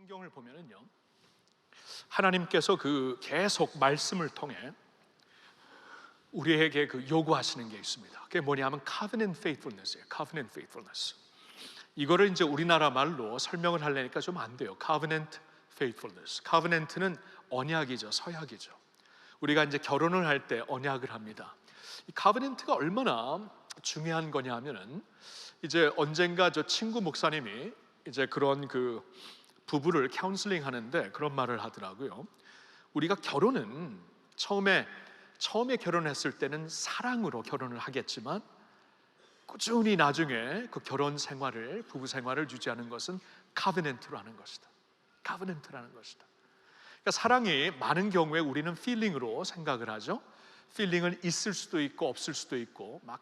성경을 보면은요, 하나님께서 계속 말씀을 통해 우리에게 요구하시는 게 있습니다. 그게 뭐냐면 covenant faithfulness예요. covenant faithfulness. 이거를 이제 우리나라 말로 설명을 하려니까 좀 안 돼요. covenant faithfulness. covenant는 언약이죠, 서약이죠. 우리가 이제 결혼을 할 때 언약을 합니다. 이 covenant가 얼마나 중요한 거냐면은 이제 언젠가 저 친구 목사님이 이제 그런 부부를 카운슬링 하는데 그런 말을 하더라고요. 우리가 결혼은 처음에 결혼했을 때는 사랑으로 결혼을 하겠지만 꾸준히 나중에 그 결혼 생활을, 부부 생활을 유지하는 것은 카버넨트로 하는 것이다. 카버넨트라는 것이다. 그러니까 사랑이 많은 경우에 우리는 필링으로 생각을 하죠. 필링은 있을 수도 있고 없을 수도 있고 막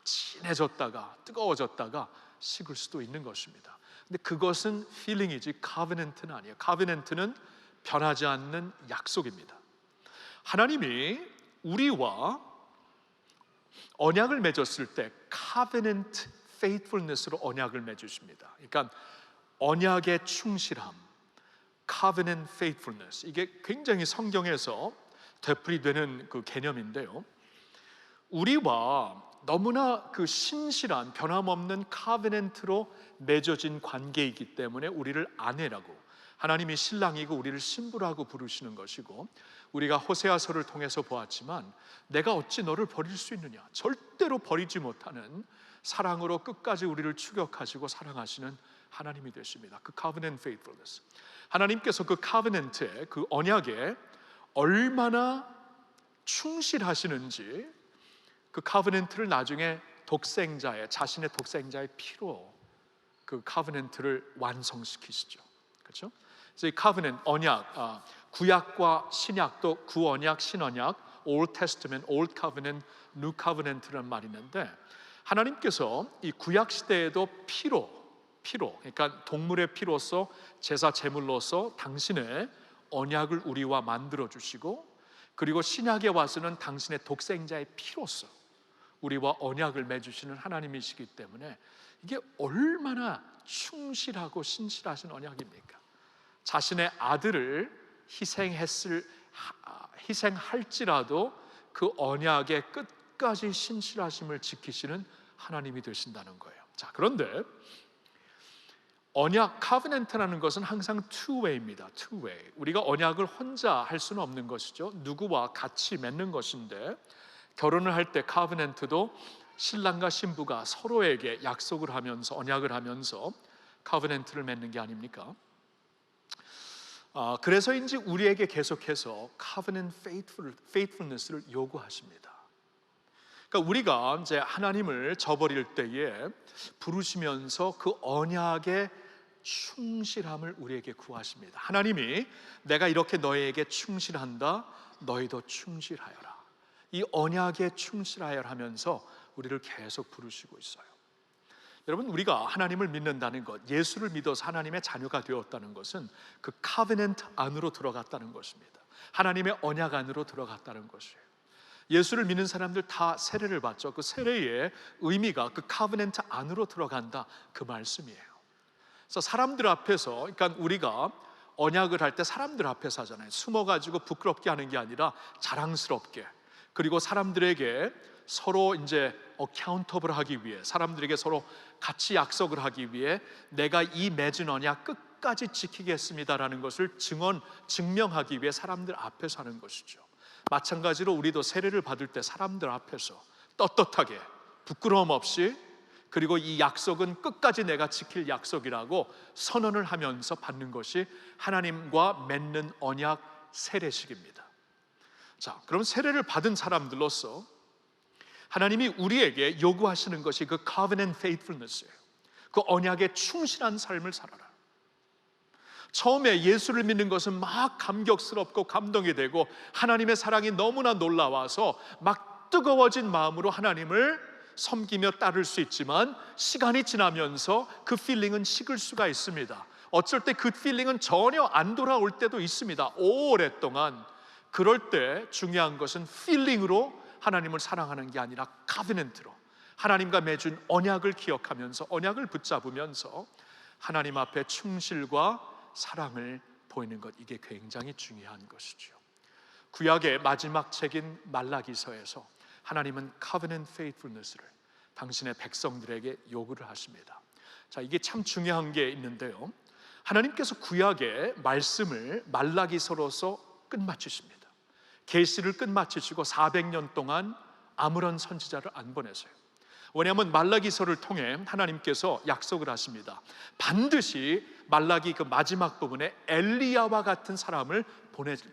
친해졌다가 뜨거워졌다가 식을 수도 있는 것입니다. 근데 그것은 필링이지 카버넨트는 아니에요. 카버넨트는 변하지 않는 약속입니다. 하나님이 우리와 언약을 맺었을 때 covenant faithfulness로 언약을 맺으십니다. 그러니까 언약의 충실함, covenant faithfulness, 이게 굉장히 성경에서 되풀이되는 그 개념인데요, 우리와 너무나 신실한 변함없는 covenant로 맺어진 관계이기 때문에 우리를 아내라고, 하나님이 신랑이고 우리를 신부라고 부르시는 것이고, 우리가 호세아서를 통해서 보았지만 내가 어찌 너를 버릴 수 있느냐, 절대로 버리지 못하는 사랑으로 끝까지 우리를 추격하시고 사랑하시는 하나님이 되십니다. 그 covenant faithfulness, 하나님께서 그 covenant에, 그 언약에 얼마나 충실하시는지 그 covenant를 나중에 자신의 독생자의 피로 그 covenant를 완성시키시죠. 그렇죠? 그래서 이 covenant, 언약, 구약과 신약도 구언약, 신언약, Old Testament, Old Covenant, New Covenant라는 말이 있는데, 하나님께서 이 구약 시대에도 피로, 그러니까 동물의 피로서, 제사 제물로서 당신의 언약을 우리와 만들어 주시고, 그리고 신약에 와서는 당신의 독생자의 피로서 우리와 언약을 맺으시는 하나님이시기 때문에 이게 얼마나 충실하고 신실하신 언약입니까? 자신의 아들을 희생할지라도 그 언약의 끝까지 신실하심을 지키시는 하나님이 되신다는 거예요. 자, 그런데 언약, covenant라는 것은 항상 two-way입니다. two-way. 우리가 언약을 혼자 할 수는 없는 것이죠. 누구와 같이 맺는 것인데, 결혼을 할 때 covenant도 신랑과 신부가 서로에게 약속을 하면서, 언약을 하면서 covenant를 맺는 게 아닙니까? 그래서인지 우리에게 계속해서 covenant faithfulness를 요구하십니다. 그러니까 우리가 이제 하나님을 저버릴 때에 부르시면서 그 언약의 충실함을 우리에게 구하십니다. 하나님이 내가 이렇게 너희에게 충실한다, 너희도 충실하여라. 이 언약에 충실하여라 하면서 우리를 계속 부르시고 있어요. 여러분, 우리가 하나님을 믿는다는 것, 예수를 믿어서 하나님의 자녀가 되었다는 것은 그 covenant 안으로 들어갔다는 것입니다. 하나님의 언약 안으로 들어갔다는 것이에요. 예수를 믿는 사람들 다 세례를 받죠. 그 세례의 의미가 그 covenant 안으로 들어간다, 그 말씀이에요. 그래서 사람들 앞에서, 그러니까 우리가 언약을 할 때 사람들 앞에서 하잖아요. 숨어가지고 부끄럽게 하는 게 아니라 자랑스럽게, 그리고 사람들에게 서로 이제 accountable 하기 위해, 사람들에게 서로 같이 약속을 하기 위해 내가 이 맺은 언약 끝까지 지키겠습니다라는 것을 증명하기 위해 사람들 앞에서 하는 것이죠. 마찬가지로 우리도 세례를 받을 때 사람들 앞에서 떳떳하게, 부끄러움 없이, 그리고 이 약속은 끝까지 내가 지킬 약속이라고 선언을 하면서 받는 것이 하나님과 맺는 언약 세례식입니다. 자, 그럼 세례를 받은 사람들로서 하나님이 우리에게 요구하시는 것이 그 covenant faithfulness예요. 그 언약에 충실한 삶을 살아라. 처음에 예수를 믿는 것은 막 감격스럽고 감동이 되고 하나님의 사랑이 너무나 놀라워서 막 뜨거워진 마음으로 하나님을 섬기며 따를 수 있지만, 시간이 지나면서 그 필링은 식을 수가 있습니다. 어쩔 때 그 필링은 전혀 안 돌아올 때도 있습니다. 오랫동안. 그럴 때 중요한 것은 필링으로 하나님을 사랑하는 게 아니라 covenant로, 하나님과 맺은 언약을 기억하면서, 언약을 붙잡으면서 하나님 앞에 충실과 사랑을 보이는 것, 이게 굉장히 중요한 것이죠. 구약의 마지막 책인 말라기서에서 하나님은 covenant faithfulness를 당신의 백성들에게 요구를 하십니다. 자, 이게 참 중요한 게 있는데요, 하나님께서 구약의 말씀을 말라기서로서 끝마치십니다. 계시를 끝마치시고 400년 동안 아무런 선지자를 안 보내세요. 왜냐하면 말라기서를 통해 하나님께서 약속을 하십니다. 반드시 말라기 그 마지막 부분에 엘리야와 같은 사람을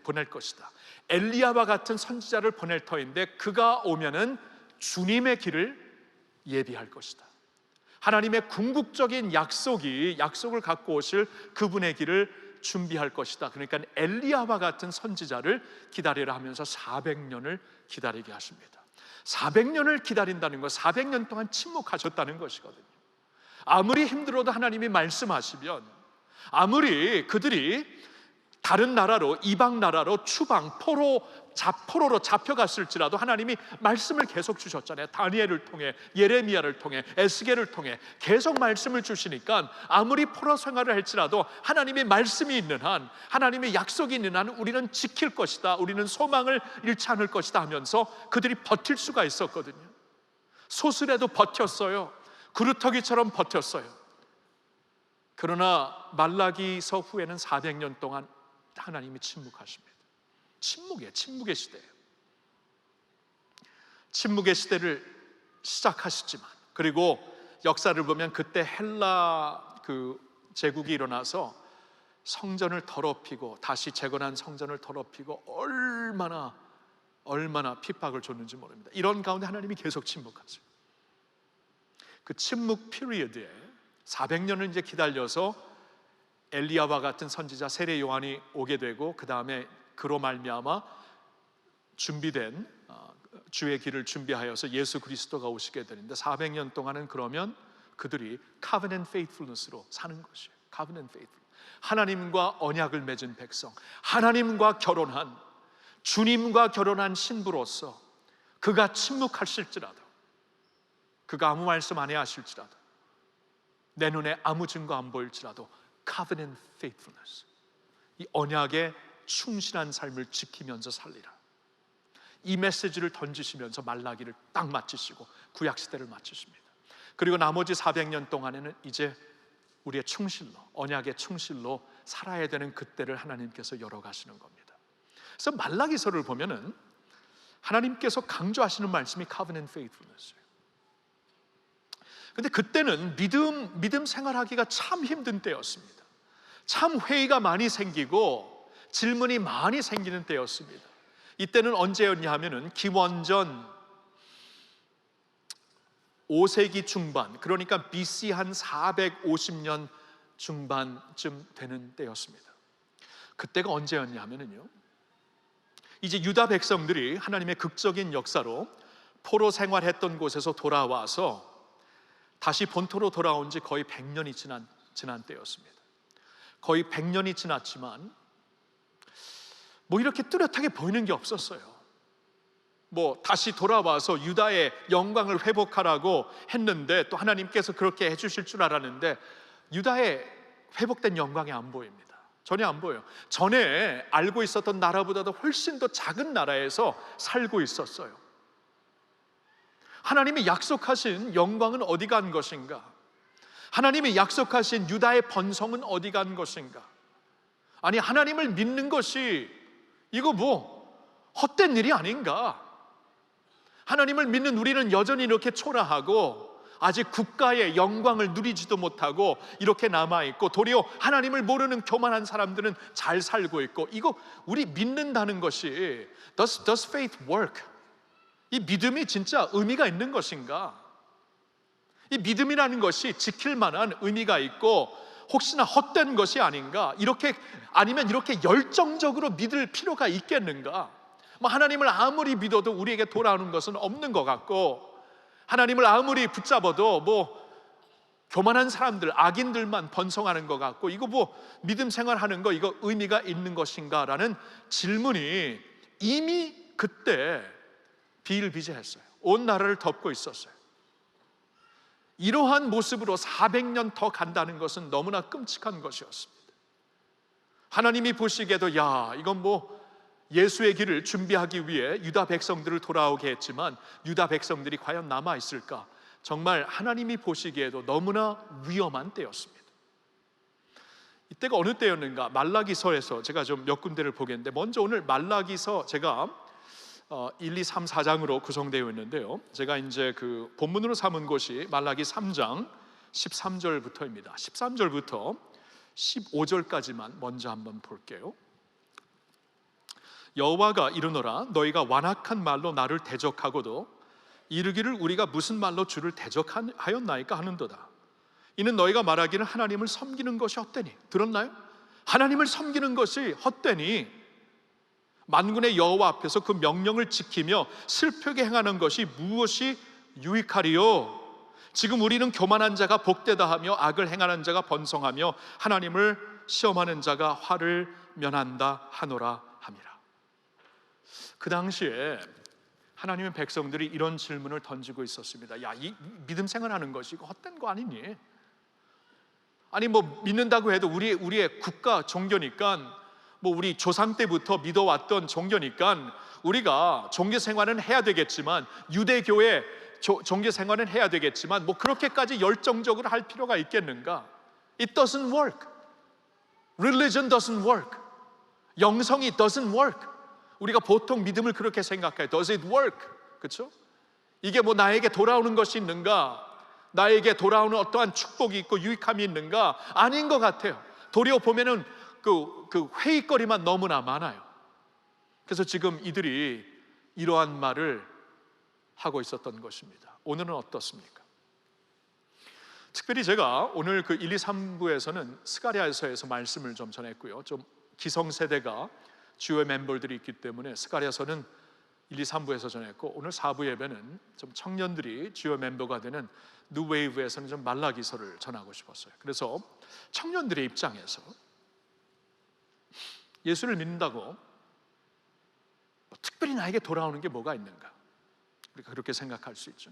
보낼 것이다. 엘리야와 같은 선지자를 보낼 터인데 그가 오면은 주님의 길을 예비할 것이다. 하나님의 궁극적인 약속을 갖고 오실 그분의 길을 준비할 것이다. 그러니까 엘리야와 같은 선지자를 기다리라 하면서 400년을 기다리게 하십니다. 400년을 기다린다는 것, 400년 동안 침묵하셨다는 것이거든요. 아무리 힘들어도 하나님이 말씀하시면, 아무리 그들이 다른 나라로, 이방 나라로 추방, 포로로 잡혀갔을지라도 하나님이 말씀을 계속 주셨잖아요. 다니엘을 통해, 예레미야를 통해, 에스겔을 통해 계속 말씀을 주시니까 아무리 포로 생활을 할지라도 하나님의 말씀이 있는 한, 하나님의 약속이 있는 한 우리는 지킬 것이다, 우리는 소망을 잃지 않을 것이다 하면서 그들이 버틸 수가 있었거든요. 소슬에도 버텼어요. 그루터기처럼 버텼어요. 그러나 말라기서 후에는 400년 동안 하나님이 침묵하십니다. 침묵의 시대예요. 침묵의 시대를 시작하시지만, 그리고 역사를 보면 그때 헬라 그 제국이 일어나서 성전을 더럽히고 다시 재건한 성전을 더럽히고 얼마나 핍박을 줬는지 모릅니다. 이런 가운데 하나님이 계속 침묵하세요. 그 침묵 피리어드에 400년을 이제 기다려서 엘리야와 같은 선지자 세례 요한이 오게 되고, 그 다음에 그로 말미암아 준비된 주의 길을 준비하여서 예수 그리스도가 오시게 되는데, 400년 동안은 그러면 그들이 covenant faithfulness로 사는 것이에요. covenant faithful, 하나님과 언약을 맺은 백성, 하나님과 결혼한, 주님과 결혼한 신부로서 그가 침묵하실지라도, 그가 아무 말씀 안 해 하실지라도, 내 눈에 아무 증거 안 보일지라도 covenant faithfulness, 이 언약에 충실한 삶을 지키면서 살리라, 이 메시지를 던지시면서 말라기를 딱 마치시고 구약시대를 마치십니다. 그리고 나머지 400년 동안에는 이제 우리의 충실로, 언약의 충실로 살아야 되는 그때를 하나님께서 열어가시는 겁니다. 그래서 말라기서를 보면은 하나님께서 강조하시는 말씀이 covenant faithfulness예요. 근데 그때는 믿음 생활하기가 참 힘든 때였습니다. 참 회의가 많이 생기고 질문이 많이 생기는 때였습니다. 이때는 언제였냐 하면은 기원전 5세기 중반, 그러니까 BC 한 450년 중반쯤 되는 때였습니다. 그때가 언제였냐 하면은요, 이제 유다 백성들이 하나님의 극적인 역사로 포로 생활했던 곳에서 돌아와서 다시 본토로 돌아온 지 거의 100년이 지난 때였습니다. 거의 100년이 지났지만 뭐 이렇게 뚜렷하게 보이는 게 없었어요. 뭐 다시 돌아와서 유다의 영광을 회복하라고 했는데, 또 하나님께서 그렇게 해주실 줄 알았는데 유다의 회복된 영광이 안 보입니다. 전혀 안 보여요. 전에 알고 있었던 나라보다도 훨씬 더 작은 나라에서 살고 있었어요. 하나님이 약속하신 영광은 어디 간 것인가? 하나님이 약속하신 유다의 번성은 어디 간 것인가? 아니, 하나님을 믿는 것이 이거 뭐 헛된 일이 아닌가? 하나님을 믿는 우리는 여전히 이렇게 초라하고 아직 국가의 영광을 누리지도 못하고 이렇게 남아있고, 도리어 하나님을 모르는 교만한 사람들은 잘 살고 있고, 이거 우리 믿는다는 것이 Does faith work? 이 믿음이 진짜 의미가 있는 것인가? 이 믿음이라는 것이 지킬 만한 의미가 있고 혹시나 헛된 것이 아닌가? 아니면 이렇게 열정적으로 믿을 필요가 있겠는가? 뭐 하나님을 아무리 믿어도 우리에게 돌아오는 것은 없는 것 같고, 하나님을 아무리 붙잡아도 뭐 교만한 사람들, 악인들만 번성하는 것 같고, 이거 뭐 믿음 생활하는 거 이거 의미가 있는 것인가? 라는 질문이 이미 그때 비일비재했어요. 온 나라를 덮고 있었어요. 이러한 모습으로 400년 더 간다는 것은 너무나 끔찍한 것이었습니다. 하나님이 보시기에도 야, 이건 뭐 예수의 길을 준비하기 위해 유다 백성들을 돌아오게 했지만 유다 백성들이 과연 남아 있을까? 정말 하나님이 보시기에도 너무나 위험한 때였습니다. 이때가 어느 때였는가? 말라기서에서 제가 좀 몇 군데를 보겠는데, 먼저 오늘 말라기서 제가 1, 2, 3, 4장으로 구성되어 있는데요, 제가 이제 그 본문으로 삼은 곳이 말라기 3장 13절부터입니다. 13절부터 15절까지만 먼저 한번 볼게요. 여호와가 이르노라, 너희가 완악한 말로 나를 대적하고도 이르기를 우리가 무슨 말로 주를 대적하였나이까 하는도다. 이는 너희가 말하기를 하나님을 섬기는 것이 헛되니. 들었나요? 하나님을 섬기는 것이 헛되니 만군의 여호와 앞에서 그 명령을 지키며 슬프게 행하는 것이 무엇이 유익하리요? 지금 우리는 교만한 자가 복되다 하며 악을 행하는 자가 번성하며 하나님을 시험하는 자가 화를 면한다 하노라 함이라. 그 당시에 하나님의 백성들이 이런 질문을 던지고 있었습니다. 야, 이 믿음 생활하는 것이 헛된 거 아니니? 아니 뭐 믿는다고 해도 우리의 국가 종교니까, 뭐 우리 조상 때부터 믿어왔던 종교니까 우리가 종교 생활은 해야 되겠지만, 유대교의 종교 생활은 해야 되겠지만 뭐 그렇게까지 열정적으로 할 필요가 있겠는가? It doesn't work. Religion doesn't work. 영성이 doesn't work. 우리가 보통 믿음을 그렇게 생각해요. Does it work? 그렇죠? 이게 뭐 나에게 돌아오는 것이 있는가? 나에게 돌아오는 어떠한 축복이 있고 유익함이 있는가? 아닌 것 같아요. 도리어 보면은 그 회의거리만 너무나 많아요. 그래서 지금 이들이 이러한 말을 하고 있었던 것입니다. 오늘은 어떻습니까? 특별히 제가 오늘 그 1, 2, 3부에서는 스가랴서에서 말씀을 좀 전했고요, 좀 기성세대가 주요 멤버들이 있기 때문에 스가랴서는 1, 2, 3부에서 전했고, 오늘 4부 예배는 좀 청년들이 주요 멤버가 되는 뉴웨이브에서는 좀 말라기서를 전하고 싶었어요. 그래서 청년들의 입장에서 예수를 믿는다고 뭐 특별히 나에게 돌아오는 게 뭐가 있는가? 우리가 그렇게 생각할 수 있죠.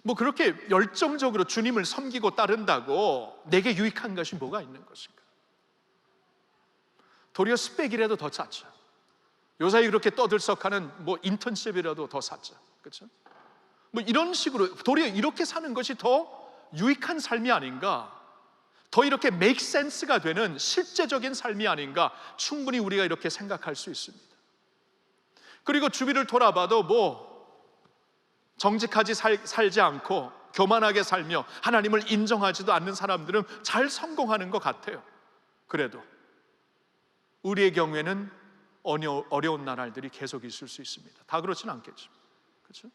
뭐 그렇게 열정적으로 주님을 섬기고 따른다고 내게 유익한 것이 뭐가 있는 것인가? 도리어 스펙이라도 더 쌓자. 요사이 그렇게 떠들썩하는 뭐 인턴십이라도 더 쌓자. 그렇죠? 뭐 이런 식으로 도리어 이렇게 사는 것이 더 유익한 삶이 아닌가? 더 이렇게 make sense가 되는 실제적인 삶이 아닌가? 충분히 우리가 이렇게 생각할 수 있습니다. 그리고 주위를 돌아봐도 뭐 정직하지 살지 않고 교만하게 살며 하나님을 인정하지도 않는 사람들은 잘 성공하는 것 같아요. 그래도 우리의 경우에는 어려운 나날들이 계속 있을 수 있습니다. 다 그렇지는 않겠죠. 그렇죠?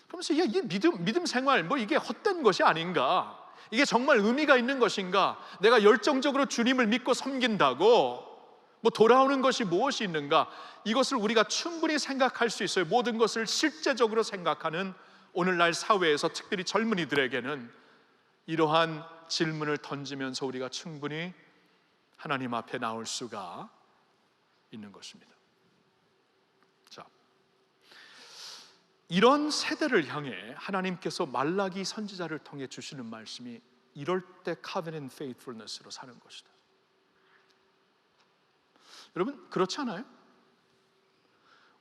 그러면서 이 믿음 생활 뭐 이게 헛된 것이 아닌가? 이게 정말 의미가 있는 것인가? 내가 열정적으로 주님을 믿고 섬긴다고 뭐 돌아오는 것이 무엇이 있는가? 이것을 우리가 충분히 생각할 수 있어요. 모든 것을 실제적으로 생각하는 오늘날 사회에서 특별히 젊은이들에게는 이러한 질문을 던지면서 우리가 충분히 하나님 앞에 나올 수가 있는 것입니다. 자, 이런 세대를 향해 하나님께서 말라기 선지자를 통해 주시는 말씀이 이럴 때 covenant faithfulness로 사는 것이다. 여러분 그렇지 않아요?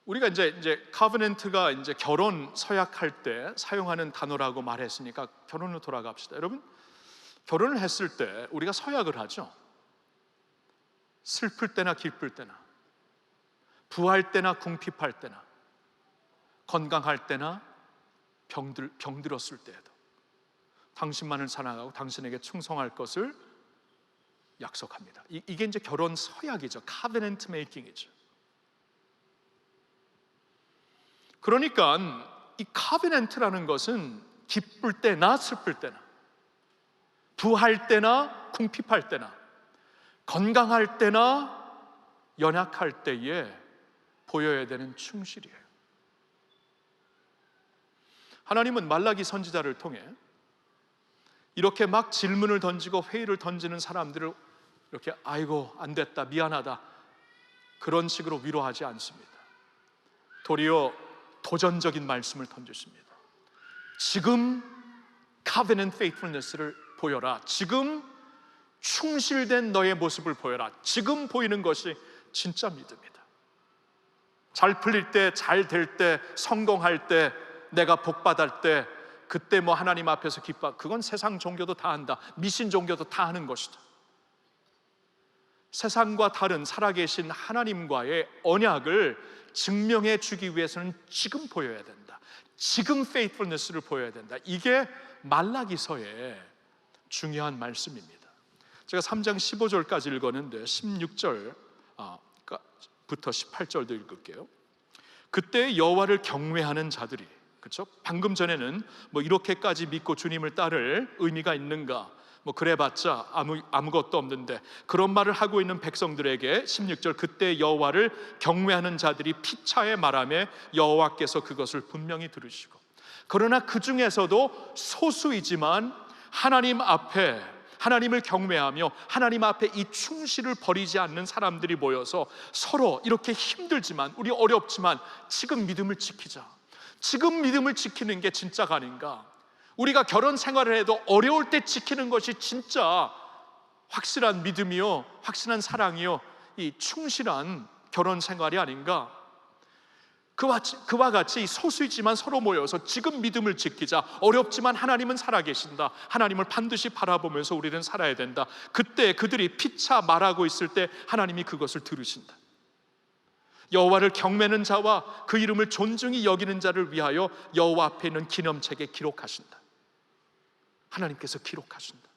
우리가 이제 covenant가 이제 결혼 서약할 때 사용하는 단어라고 말했으니까 결혼으로 돌아갑시다. 여러분 결혼을 했을 때 우리가 서약을 하죠. 슬플 때나 기쁠 때나, 부할 때나 궁핍할 때나, 건강할 때나 병들었을 때에도 당신만을 사랑하고 당신에게 충성할 것을 약속합니다. 이게 이제 결혼 서약이죠. covenant making이죠. 그러니까 이 covenant라는 것은 기쁠 때나 슬플 때나, 부할 때나 궁핍할 때나, 건강할 때나 연약할 때에 보여야 되는 충실이에요. 하나님은 말라기 선지자를 통해 이렇게 막 질문을 던지고 회의를 던지는 사람들을 이렇게 아이고 안 됐다 미안하다 그런 식으로 위로하지 않습니다. 도리어 도전적인 말씀을 던지십니다. 지금 covenant faithfulness를 보여라. 지금 충실된 너의 모습을 보여라. 지금 보이는 것이 진짜 믿음이다. 잘 풀릴 때, 잘 될 때, 성공할 때, 내가 복받을 때, 그때 뭐 하나님 앞에서 기뻐. 그건 세상 종교도 다 한다. 미신 종교도 다 하는 것이다. 세상과 다른 살아계신 하나님과의 언약을 증명해 주기 위해서는 지금 보여야 된다. 지금 faithfulness를 보여야 된다. 이게 말라기서의 중요한 말씀입니다. 제가 3장 15절까지 읽었는데 16절부터 18절도 읽을게요. 그때 여호와를 경외하는 자들이, 그렇죠? 방금 전에는 뭐 이렇게까지 믿고 주님을 따를 의미가 있는가, 뭐 그래봤자 아무것도 없는데, 그런 말을 하고 있는 백성들에게 16절, 그때 여호와를 경외하는 자들이 피차에 말하며 여호와께서 그것을 분명히 들으시고, 그러나 그 중에서도 소수이지만 하나님 앞에, 하나님을 경외하며 하나님 앞에 이 충실을 버리지 않는 사람들이 모여서 서로 이렇게 힘들지만, 우리 어렵지만 지금 믿음을 지키자. 지금 믿음을 지키는 게 진짜가 아닌가. 우리가 결혼 생활을 해도 어려울 때 지키는 것이 진짜 확실한 믿음이요, 확실한 사랑이요, 이 충실한 결혼 생활이 아닌가. 그와 같이 소수이지만 서로 모여서 지금 믿음을 지키자. 어렵지만 하나님은 살아계신다. 하나님을 반드시 바라보면서 우리는 살아야 된다. 그때 그들이 피차 말하고 있을 때 하나님이 그것을 들으신다. 여호와를 경외하는 자와 그 이름을 존중히 여기는 자를 위하여 여호와 앞에 있는 기념책에 기록하신다. 하나님께서 기록하신다.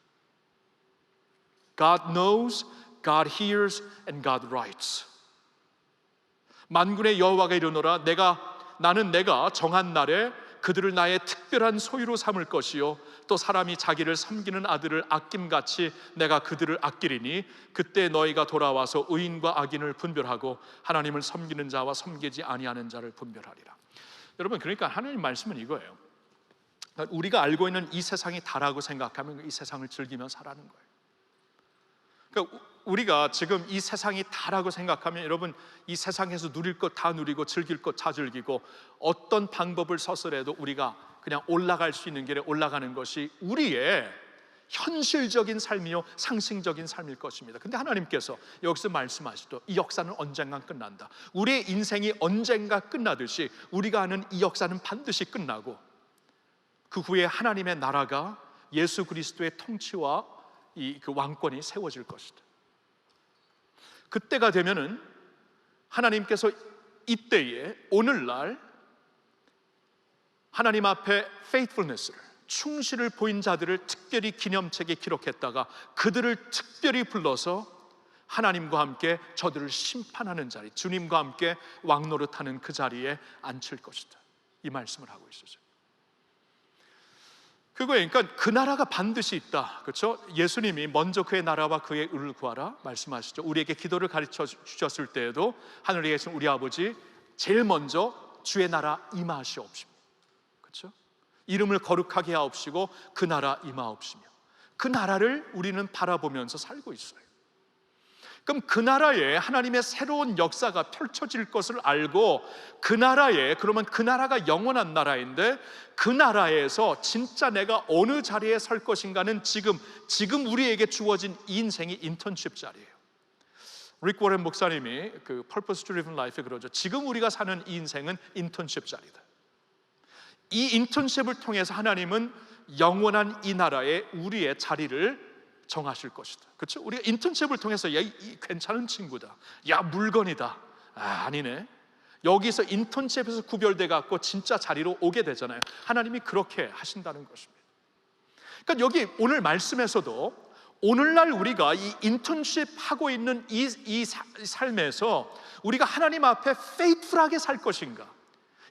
God knows, God hears, and God writes. 만군의 여호와가 이르노라, 나는 내가 정한 날에 그들을 나의 특별한 소유로 삼을 것이요, 또 사람이 자기를 섬기는 아들을 아낌같이 내가 그들을 아끼리니 그때 너희가 돌아와서 의인과 악인을 분별하고 하나님을 섬기는 자와 섬기지 아니하는 자를 분별하리라. 여러분, 그러니까 하나님 말씀은 이거예요. 우리가 알고 있는 이 세상이 다라고 생각하면 이 세상을 즐기며 살아가는 거예요. 그러니까 우리가 지금 이 세상이 다라고 생각하면, 여러분, 이 세상에서 누릴 것 다 누리고 즐길 것 다 즐기고 어떤 방법을 써서라도 우리가 그냥 올라갈 수 있는 길에 올라가는 것이 우리의 현실적인 삶이요, 상승적인 삶일 것입니다. 근데 하나님께서 여기서 말씀하시죠. 이 역사는 언젠가 끝난다. 우리의 인생이 언젠가 끝나듯이 우리가 아는 이 역사는 반드시 끝나고 그 후에 하나님의 나라가 예수 그리스도의 통치와 그 왕권이 세워질 것이다. 그때가 되면은 하나님께서 이때에, 오늘날 하나님 앞에 faithfulness를, 충실을 보인 자들을 특별히 기념책에 기록했다가 그들을 특별히 불러서 하나님과 함께 저들을 심판하는 자리, 주님과 함께 왕노릇하는 그 자리에 앉힐 것이다. 이 말씀을 하고 있었어요. 그거예요. 그러니까 그 나라가 반드시 있다. 그렇죠? 예수님이 먼저 그의 나라와 그의 의를 구하라 말씀하시죠. 우리에게 기도를 가르쳐 주셨을 때에도 하늘에 계신 우리 아버지, 제일 먼저 주의 나라 임하시옵시며, 그렇죠? 이름을 거룩하게 하옵시고 그 나라 임하옵시며, 그 나라를 우리는 바라보면서 살고 있어요. 그럼 그 나라에 하나님의 새로운 역사가 펼쳐질 것을 알고, 그 나라에, 그러면 그 나라가 영원한 나라인데 그 나라에서 진짜 내가 어느 자리에 설 것인가는 지금 우리에게 주어진 이 인생이 인턴십 자리예요. 릭 워렌 목사님이 그 Purpose Driven Life에 그러죠. 지금 우리가 사는 이 인생은 인턴십 자리다. 이 인턴십을 통해서 하나님은 영원한 이 나라에 우리의 자리를 정하실 것이다. 그렇죠? 우리가 인턴십을 통해서 야, 이 괜찮은 친구다, 야 물건이다, 아니네, 여기서 인턴십에서 구별돼 갖고 진짜 자리로 오게 되잖아요. 하나님이 그렇게 하신다는 것입니다. 그러니까 여기 오늘 말씀에서도 오늘날 우리가 이 인턴십 하고 있는 이 삶에서 우리가 하나님 앞에 faithful하게 살 것인가,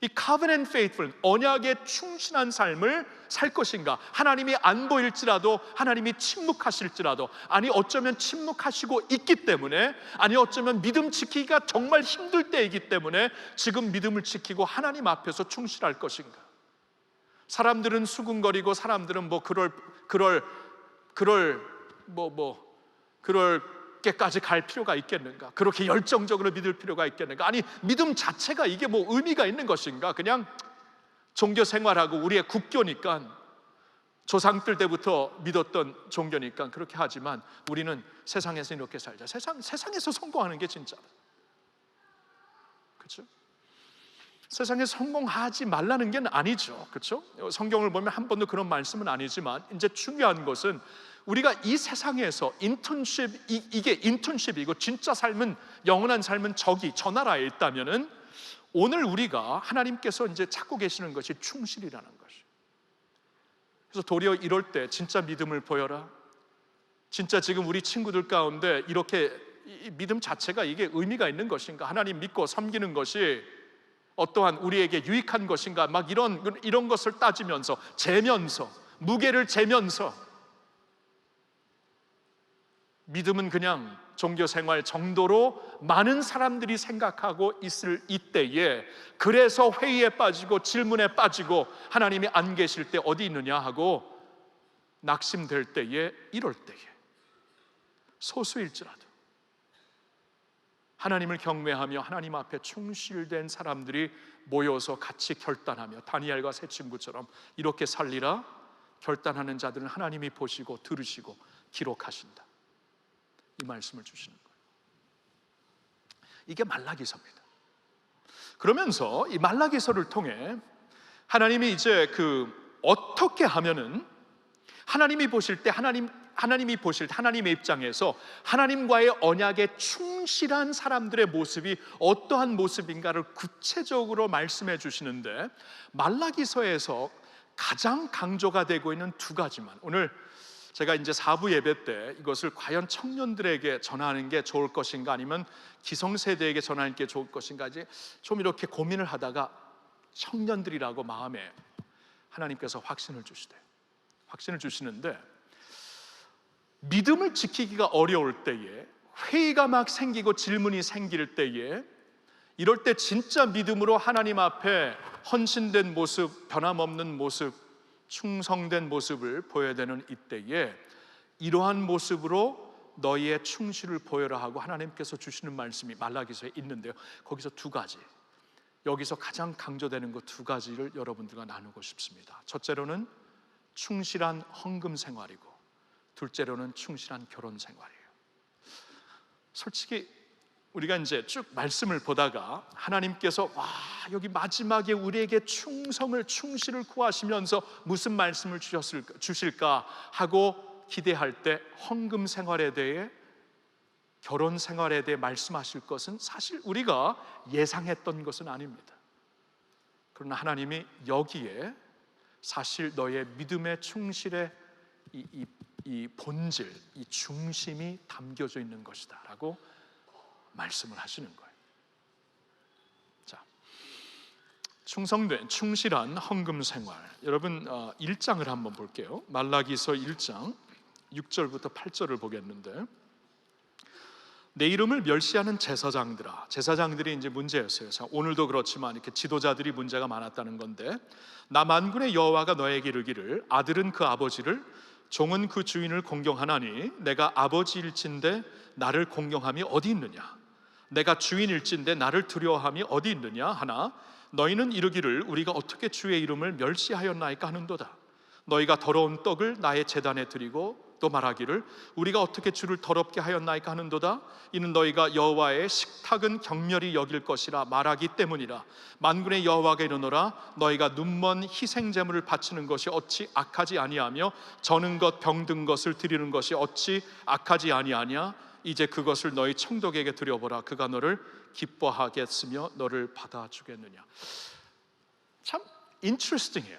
이 covenant faithful, 언약에 충실한 삶을 살 것인가, 하나님이 안 보일지라도, 하나님이 침묵하실지라도, 아니 어쩌면 침묵하시고 있기 때문에, 아니 어쩌면 믿음 지키기가 정말 힘들 때이기 때문에 지금 믿음을 지키고 하나님 앞에서 충실할 것인가. 사람들은 수군거리고 사람들은 뭐 그럴 게까지 갈 필요가 있겠는가? 그렇게 열정적으로 믿을 필요가 있겠는가? 아니 믿음 자체가 이게 뭐 의미가 있는 것인가? 그냥 종교 생활하고 우리의 국교니까 조상들 때부터 믿었던 종교니까 그렇게 하지만 우리는 세상에서 이렇게 살자. 세상에서 성공하는 게 진짜다. 그렇죠? 세상에 성공하지 말라는 게 아니죠. 그렇죠? 성경을 보면 한 번도 그런 말씀은 아니지만 이제 중요한 것은 우리가 이 세상에서 이게 인턴십이고 진짜 삶은, 영원한 삶은 저 나라에 있다면은 오늘 우리가 하나님께서 이제 찾고 계시는 것이 충실이라는 것이. 그래서 도리어 이럴 때 진짜 믿음을 보여라. 진짜 지금 우리 친구들 가운데 이렇게 이 믿음 자체가 이게 의미가 있는 것인가? 하나님 믿고 섬기는 것이 어떠한 우리에게 유익한 것인가? 막 이런 것을 따지면서, 재면서, 무게를 재면서, 믿음은 그냥 종교 생활 정도로 많은 사람들이 생각하고 있을 이때에, 그래서 회의에 빠지고 질문에 빠지고 하나님이 안 계실 때 어디 있느냐 하고 낙심될 때에, 이럴 때에 소수일지라도 하나님을 경외하며 하나님 앞에 충실된 사람들이 모여서 같이 결단하며 다니엘과 세 친구처럼 이렇게 살리라 결단하는 자들은 하나님이 보시고 들으시고 기록하신다, 이 말씀을 주시는 거예요. 이게 말라기서입니다. 그러면서 이 말라기서를 통해 하나님이 이제 어떻게 하면은 하나님이 보실 때 하나님의 입장에서 하나님과의 언약에 충실한 사람들의 모습이 어떠한 모습인가를 구체적으로 말씀해 주시는데, 말라기서에서 가장 강조가 되고 있는 두 가지만, 오늘 제가 이제 4부 예배 때 이것을 과연 청년들에게 전하는 게 좋을 것인가 아니면 기성세대에게 전하는 게 좋을 것인가 이제 좀 이렇게 고민을 하다가 청년들이라고 마음에 하나님께서 확신을 주시는데, 믿음을 지키기가 어려울 때에, 회의가 막 생기고 질문이 생길 때에, 이럴 때 진짜 믿음으로 하나님 앞에 헌신된 모습, 변함없는 모습, 충성된 모습을 보여야 되는 이때에 이러한 모습으로 너희의 충실을 보여라 하고 하나님께서 주시는 말씀이 말라기서에 있는데요, 거기서 두 가지, 여기서 가장 강조되는 것 두 가지를 여러분들과 나누고 싶습니다. 첫째로는 충실한 헌금 생활이고, 둘째로는 충실한 결혼 생활이에요. 솔직히 우리가 이제 쭉 말씀을 보다가 하나님께서 여기 마지막에 우리에게 충실을 구하시면서 무슨 말씀을 주실까 하고 기대할 때 헌금 생활에 대해, 결혼 생활에 대해 말씀하실 것은 사실 우리가 예상했던 것은 아닙니다. 그러나 하나님이 여기에 사실 너의 믿음의 충실의 이 본질, 이 중심이 담겨져 있는 것이다 라고 말씀을 하시는 거예요. 자, 충실한 헌금 생활, 여러분 1장을 한번 볼게요. 말라기서 1장 6절부터 8절을 보겠는데, 내 이름을 멸시하는 제사장들아, 제사장들이 이제 문제였어요. 오늘도 그렇지만 이렇게 지도자들이 문제가 많았다는 건데, 나 만군의 여호와가 너에게 이르기를 아들은 그 아버지를, 종은 그 주인을 공경하나니 내가 아버지일진데 나를 공경함이 어디 있느냐? 내가 주인일진데 나를 두려워함이 어디 있느냐 하나, 너희는 이르기를 우리가 어떻게 주의 이름을 멸시하였나이까 하는도다. 너희가 더러운 떡을 나의 제단에 드리고 또 말하기를 우리가 어떻게 주를 더럽게 하였나이까 하는도다. 이는 너희가 여호와의 식탁은 경멸히 여길 것이라 말하기 때문이라. 만군의 여호와가 이르노라, 너희가 눈먼 희생 제물을 바치는 것이 어찌 악하지 아니하며 저는 것 병든 것을 드리는 것이 어찌 악하지 아니하냐? 이제 그것을 너희 청독에게 드려보라. 그가 너를 기뻐하겠으며 너를 받아주겠느냐. 참 인트레스팅해요.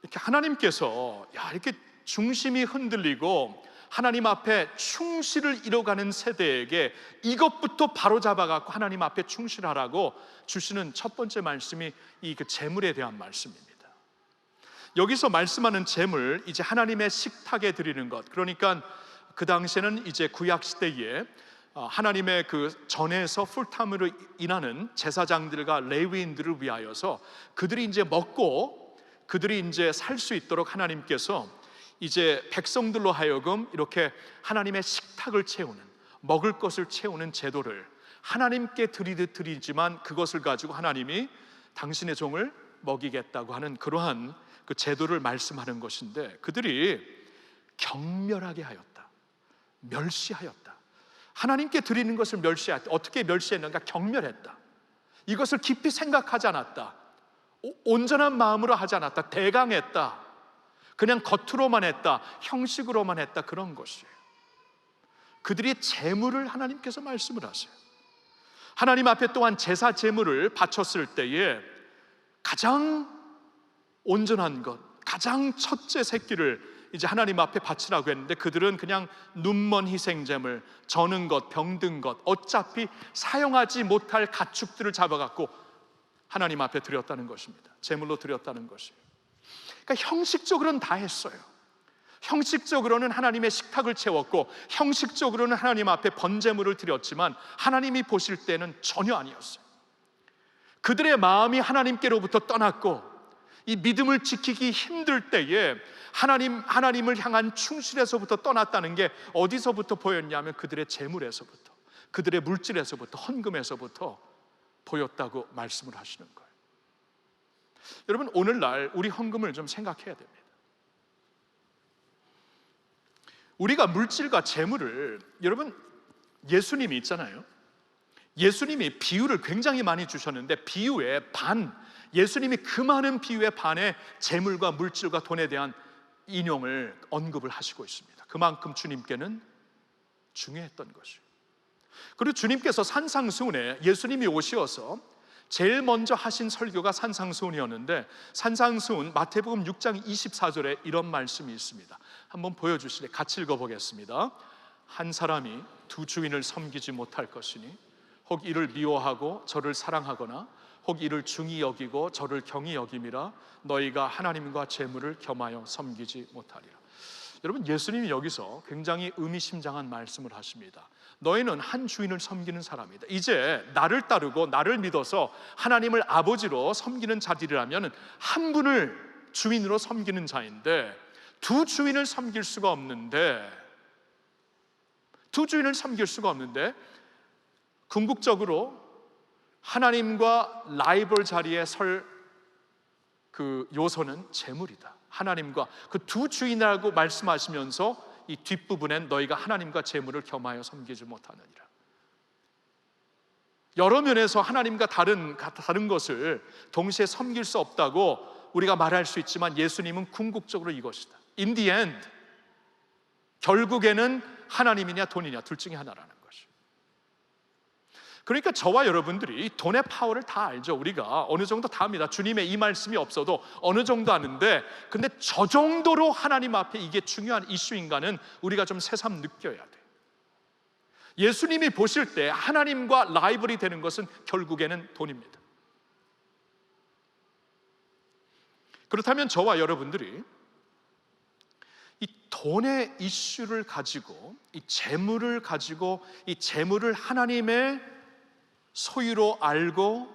이렇게 하나님께서 이렇게 중심이 흔들리고 하나님 앞에 충실을 이뤄가는 세대에게 이것부터 바로 잡아갖고 하나님 앞에 충실하라고 주시는 첫 번째 말씀이 이 재물에 대한 말씀입니다. 여기서 말씀하는 재물, 이제 하나님의 식탁에 드리는 것, 그러니까 그 당시에는 이제 구약 시대에 하나님의 전에서 풀타임으로 일하는 제사장들과 레위인들을 위하여서 그들이 이제 먹고 그들이 이제 살 수 있도록 하나님께서 이제 백성들로 하여금 이렇게 하나님의 식탁을 채우는, 먹을 것을 채우는 제도를 하나님께 드리듯 드리지만 그것을 가지고 하나님이 당신의 종을 먹이겠다고 하는 그러한 그 제도를 말씀하는 것인데, 그들이 경멸하게 하였다, 멸시하였다. 하나님께 드리는 것을 멸시했다. 어떻게 멸시했는가? 경멸했다. 이것을 깊이 생각하지 않았다. 온전한 마음으로 하지 않았다. 대강했다. 그냥 겉으로만 했다. 형식으로만 했다. 그런 것이에요. 그들이 제물을 하나님께서 말씀을 하세요. 하나님 앞에 또한 제사 제물을 바쳤을 때에 가장 온전한 것, 가장 첫째 새끼를 이제 하나님 앞에 바치라고 했는데, 그들은 그냥 눈먼 희생제물, 저는 것, 병든 것, 어차피 사용하지 못할 가축들을 잡아갖고 하나님 앞에 드렸다는 것입니다. 제물로 드렸다는 것이에요. 그러니까 형식적으로는 다 했어요. 형식적으로는 하나님의 식탁을 채웠고, 형식적으로는 하나님 앞에 번제물을 드렸지만 하나님이 보실 때는 전혀 아니었어요. 그들의 마음이 하나님께로부터 떠났고, 이 믿음을 지키기 힘들 때에 하나님을 향한 충실에서부터 떠났다는 게 어디서부터 보였냐면 그들의 재물에서부터, 그들의 물질에서부터, 헌금에서부터 보였다고 말씀을 하시는 거예요. 여러분, 오늘날 우리 헌금을 좀 생각해야 됩니다. 우리가 물질과 재물을, 여러분, 예수님이 있잖아요. 예수님이 비유를 굉장히 많이 주셨는데, 비유의 반, 예수님이 그 많은 비유의 반에 재물과 물질과 돈에 대한 인용을, 언급을 하시고 있습니다. 그만큼 주님께는 중요했던 것이에요. 그리고 주님께서 산상수훈에 예수님이 오셔서 제일 먼저 하신 설교가 산상수훈이었는데, 산상수훈 마태복음 6장 24절에 이런 말씀이 있습니다. 한번 보여주실래? 같이 읽어보겠습니다. 한 사람이 두 주인을 섬기지 못할 것이니 혹 이를 미워하고 저를 사랑하거나 혹 이를 중히 여기고 저를 경히 여김이라 너희가 하나님과 재물을 겸하여 섬기지 못하리라. 여러분, 예수님이 여기서 굉장히 의미심장한 말씀을 하십니다. 너희는 한 주인을 섬기는 사람이다. 이제 나를 따르고 나를 믿어서 하나님을 아버지로 섬기는 자들이라면 한 분을 주인으로 섬기는 자인데, 두 주인을 섬길 수가 없는데, 궁극적으로 하나님과 라이벌 자리에 설 그 요소는 재물이다. 하나님과 그 두 주인이라고 말씀하시면서 이 뒷부분엔 너희가 하나님과 재물을 겸하여 섬기지 못하느니라. 여러 면에서 하나님과 다른 것을 동시에 섬길 수 없다고 우리가 말할 수 있지만, 예수님은 궁극적으로 이것이다. In the end, 결국에는 하나님이냐 돈이냐 둘 중에 하나라는 것이죠. 그러니까 저와 여러분들이 돈의 파워를 다 알죠. 우리가 어느 정도 다 압니다. 주님의 이 말씀이 없어도 어느 정도 아는데, 근데 저 정도로 하나님 앞에 이게 중요한 이슈인가는 우리가 좀 새삼 느껴야 돼요. 예수님이 보실 때 하나님과 라이벌이 되는 것은 결국에는 돈입니다. 그렇다면 저와 여러분들이 이 돈의 이슈를 가지고, 이 재물을 가지고, 이 재물을 하나님의 소유로 알고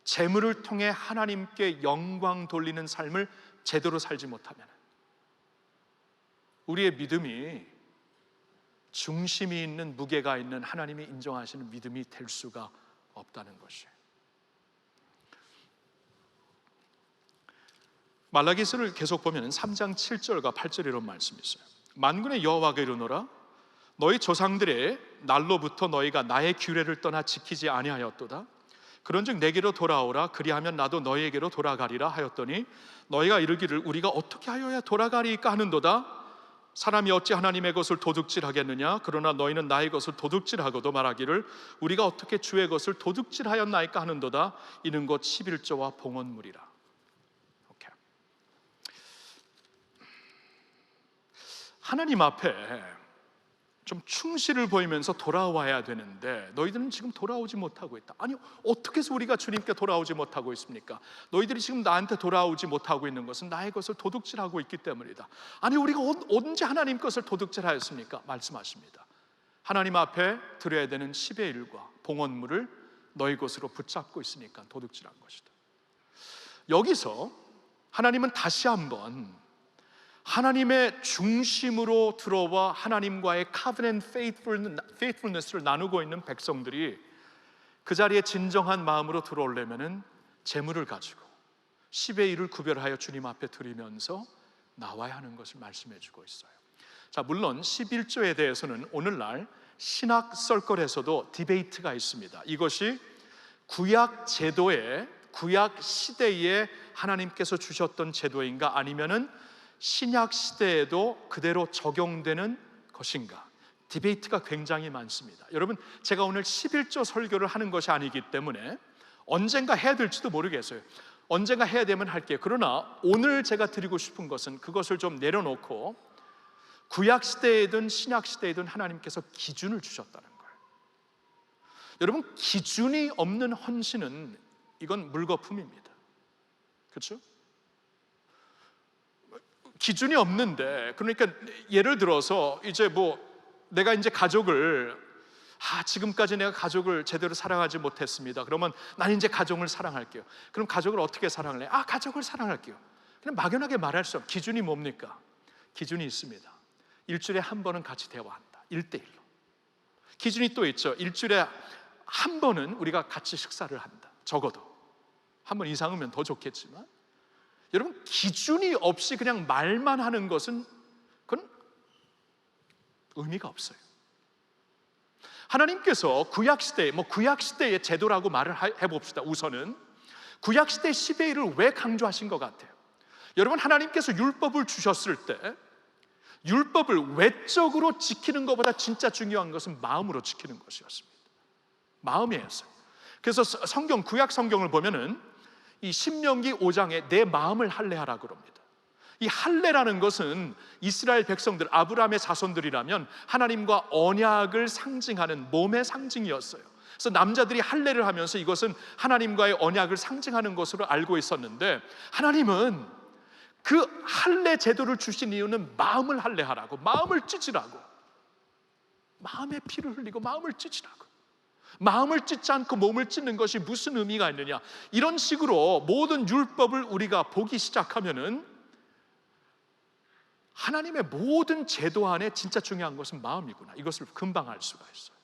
재물을 통해 하나님께 영광 돌리는 삶을 제대로 살지 못하면 우리의 믿음이 중심이 있는, 무게가 있는, 하나님이 인정하시는 믿음이 될 수가 없다는 것이에요. 말라기서를 계속 보면 3장 7절과 8절에 이런 말씀이 있어요. 만군의 여호와가 이르노라 너희 조상들의 날로부터 너희가 나의 규례를 떠나 지키지 아니하였도다. 그런즉 내게로 돌아오라. 그리하면 나도 너희에게로 돌아가리라 하였더니 너희가 이르기를 우리가 어떻게 하여야 돌아가리까 하는도다. 사람이 어찌 하나님의 것을 도둑질하겠느냐? 그러나 너희는 나의 것을 도둑질하고도 말하기를 우리가 어떻게 주의 것을 도둑질하였나이까 하는도다. 이는 곧 11조와 봉헌물이라. 오케이. 하나님 앞에 좀 충실을 보이면서 돌아와야 되는데 너희들은 지금 돌아오지 못하고 있다. 아니, 어떻게 해서 우리가 주님께 돌아오지 못하고 있습니까? 너희들이 지금 나한테 돌아오지 못하고 있는 것은 나의 것을 도둑질하고 있기 때문이다. 아니, 우리가 언제 하나님 것을 도둑질하였습니까? 말씀하십니다. 하나님 앞에 드려야 되는 10의 1과 봉헌물을 너희 것으로 붙잡고 있으니까 도둑질한 것이다. 여기서 하나님은 다시 한번 하나님의 중심으로 들어와 하나님과의 covenant faithfulness를 나누고 있는 백성들이 그 자리에 진정한 마음으로 들어오려면은 재물을 가지고 10의 1을 구별하여 주님 앞에 드리면서 나와야 하는 것을 말씀해 주고 있어요. 자, 물론 11조에 대해서는 오늘날 신학 서클에서도 디베이트가 있습니다. 이것이 구약 제도에, 구약 시대에 하나님께서 주셨던 제도인가, 아니면은 신약 시대에도 그대로 적용되는 것인가, 디베이트가 굉장히 많습니다. 여러분, 제가 오늘 11조 설교를 하는 것이 아니기 때문에 언젠가 해야 될지도 모르겠어요. 언젠가 해야 되면 할게요. 그러나 오늘 제가 드리고 싶은 것은 그것을 좀 내려놓고 구약 시대이든 신약 시대이든 하나님께서 기준을 주셨다는 거예요. 여러분, 기준이 없는 헌신은 이건 물거품입니다. 그렇죠? 기준이 없는데, 그러니까 예를 들어서 이제 내가 이제 가족을, 지금까지 내가 가족을 제대로 사랑하지 못했습니다. 그러면 난 이제 가족을 사랑할게요. 그럼 가족을 어떻게 사랑을 해? 가족을 사랑할게요. 그냥 막연하게 말할 수 없어요. 기준이 뭡니까? 기준이 있습니다. 일주일에 한 번은 같이 대화한다. 1대1로. 기준이 또 있죠. 일주일에 한 번은 우리가 같이 식사를 한다. 적어도 한 번 이상이면 더 좋겠지만, 여러분, 기준이 없이 그냥 말만 하는 것은 그건 의미가 없어요. 하나님께서 구약시대의 제도라고 말을 해봅시다. 우선은 구약시대 10의 1을 왜 강조하신 것 같아요? 여러분, 하나님께서 율법을 주셨을 때 율법을 외적으로 지키는 것보다 진짜 중요한 것은 마음으로 지키는 것이었습니다. 마음이었어요. 그래서 구약 성경을 보면은 이 신명기 5장에 내 마음을 할례하라 그럽니다. 이 할례라는 것은 이스라엘 백성들, 아브라함의 자손들이라면 하나님과 언약을 상징하는 몸의 상징이었어요. 그래서 남자들이 할례를 하면서 이것은 하나님과의 언약을 상징하는 것으로 알고 있었는데, 하나님은 그 할례 제도를 주신 이유는 마음을 할례하라고, 마음을 찢으라고, 마음에 피를 흘리고 마음을 찢으라고. 마음을 찢지 않고 몸을 찢는 것이 무슨 의미가 있느냐, 이런 식으로 모든 율법을 우리가 보기 시작하면은 하나님의 모든 제도 안에 진짜 중요한 것은 마음이구나, 이것을 금방 알 수가 있어요.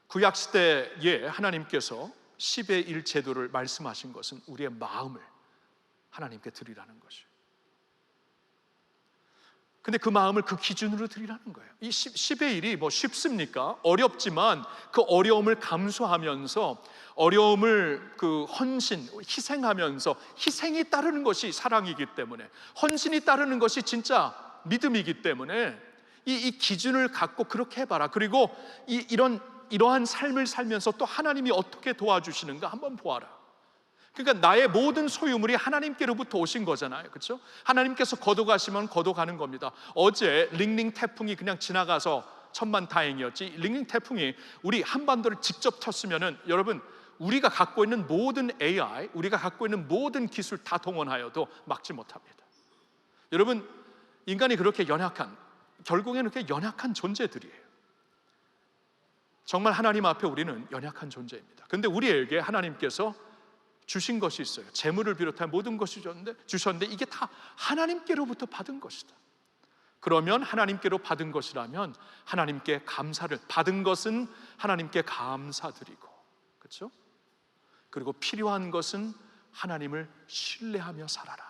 구약시대에 하나님께서 10의 1 제도를 말씀하신 것은 우리의 마음을 하나님께 드리라는 것이에요. 근데 그 마음을 그 기준으로 드리라는 거예요. 이 10의 1이 쉽습니까? 어렵지만 그 어려움을 감수하면서, 어려움을 헌신, 희생하면서, 희생이 따르는 것이 사랑이기 때문에, 헌신이 따르는 것이 진짜 믿음이기 때문에 이 기준을 갖고 그렇게 해봐라. 그리고 이러한 삶을 살면서 또 하나님이 어떻게 도와주시는가 한번 보아라. 그러니까 나의 모든 소유물이 하나님께로부터 오신 거잖아요. 그렇죠? 하나님께서 거둬가시면 거둬가는 겁니다. 어제 링링 태풍이 그냥 지나가서 천만다행이었지, 링링 태풍이 우리 한반도를 직접 쳤으면은, 여러분, 우리가 갖고 있는 모든 AI, 우리가 갖고 있는 모든 기술 다 동원하여도 막지 못합니다. 여러분, 인간이 그렇게 결국에는 그렇게 연약한 존재들이에요. 정말 하나님 앞에 우리는 연약한 존재입니다. 그런데 우리에게 하나님께서 주신 것이 있어요. 재물을 비롯한 모든 것이 주셨는데 이게 다 하나님께로부터 받은 것이다. 그러면 하나님께로 받은 것이라면 하나님께 감사를, 받은 것은 하나님께 감사드리고, 그렇죠? 그리고 필요한 것은 하나님을 신뢰하며 살아라.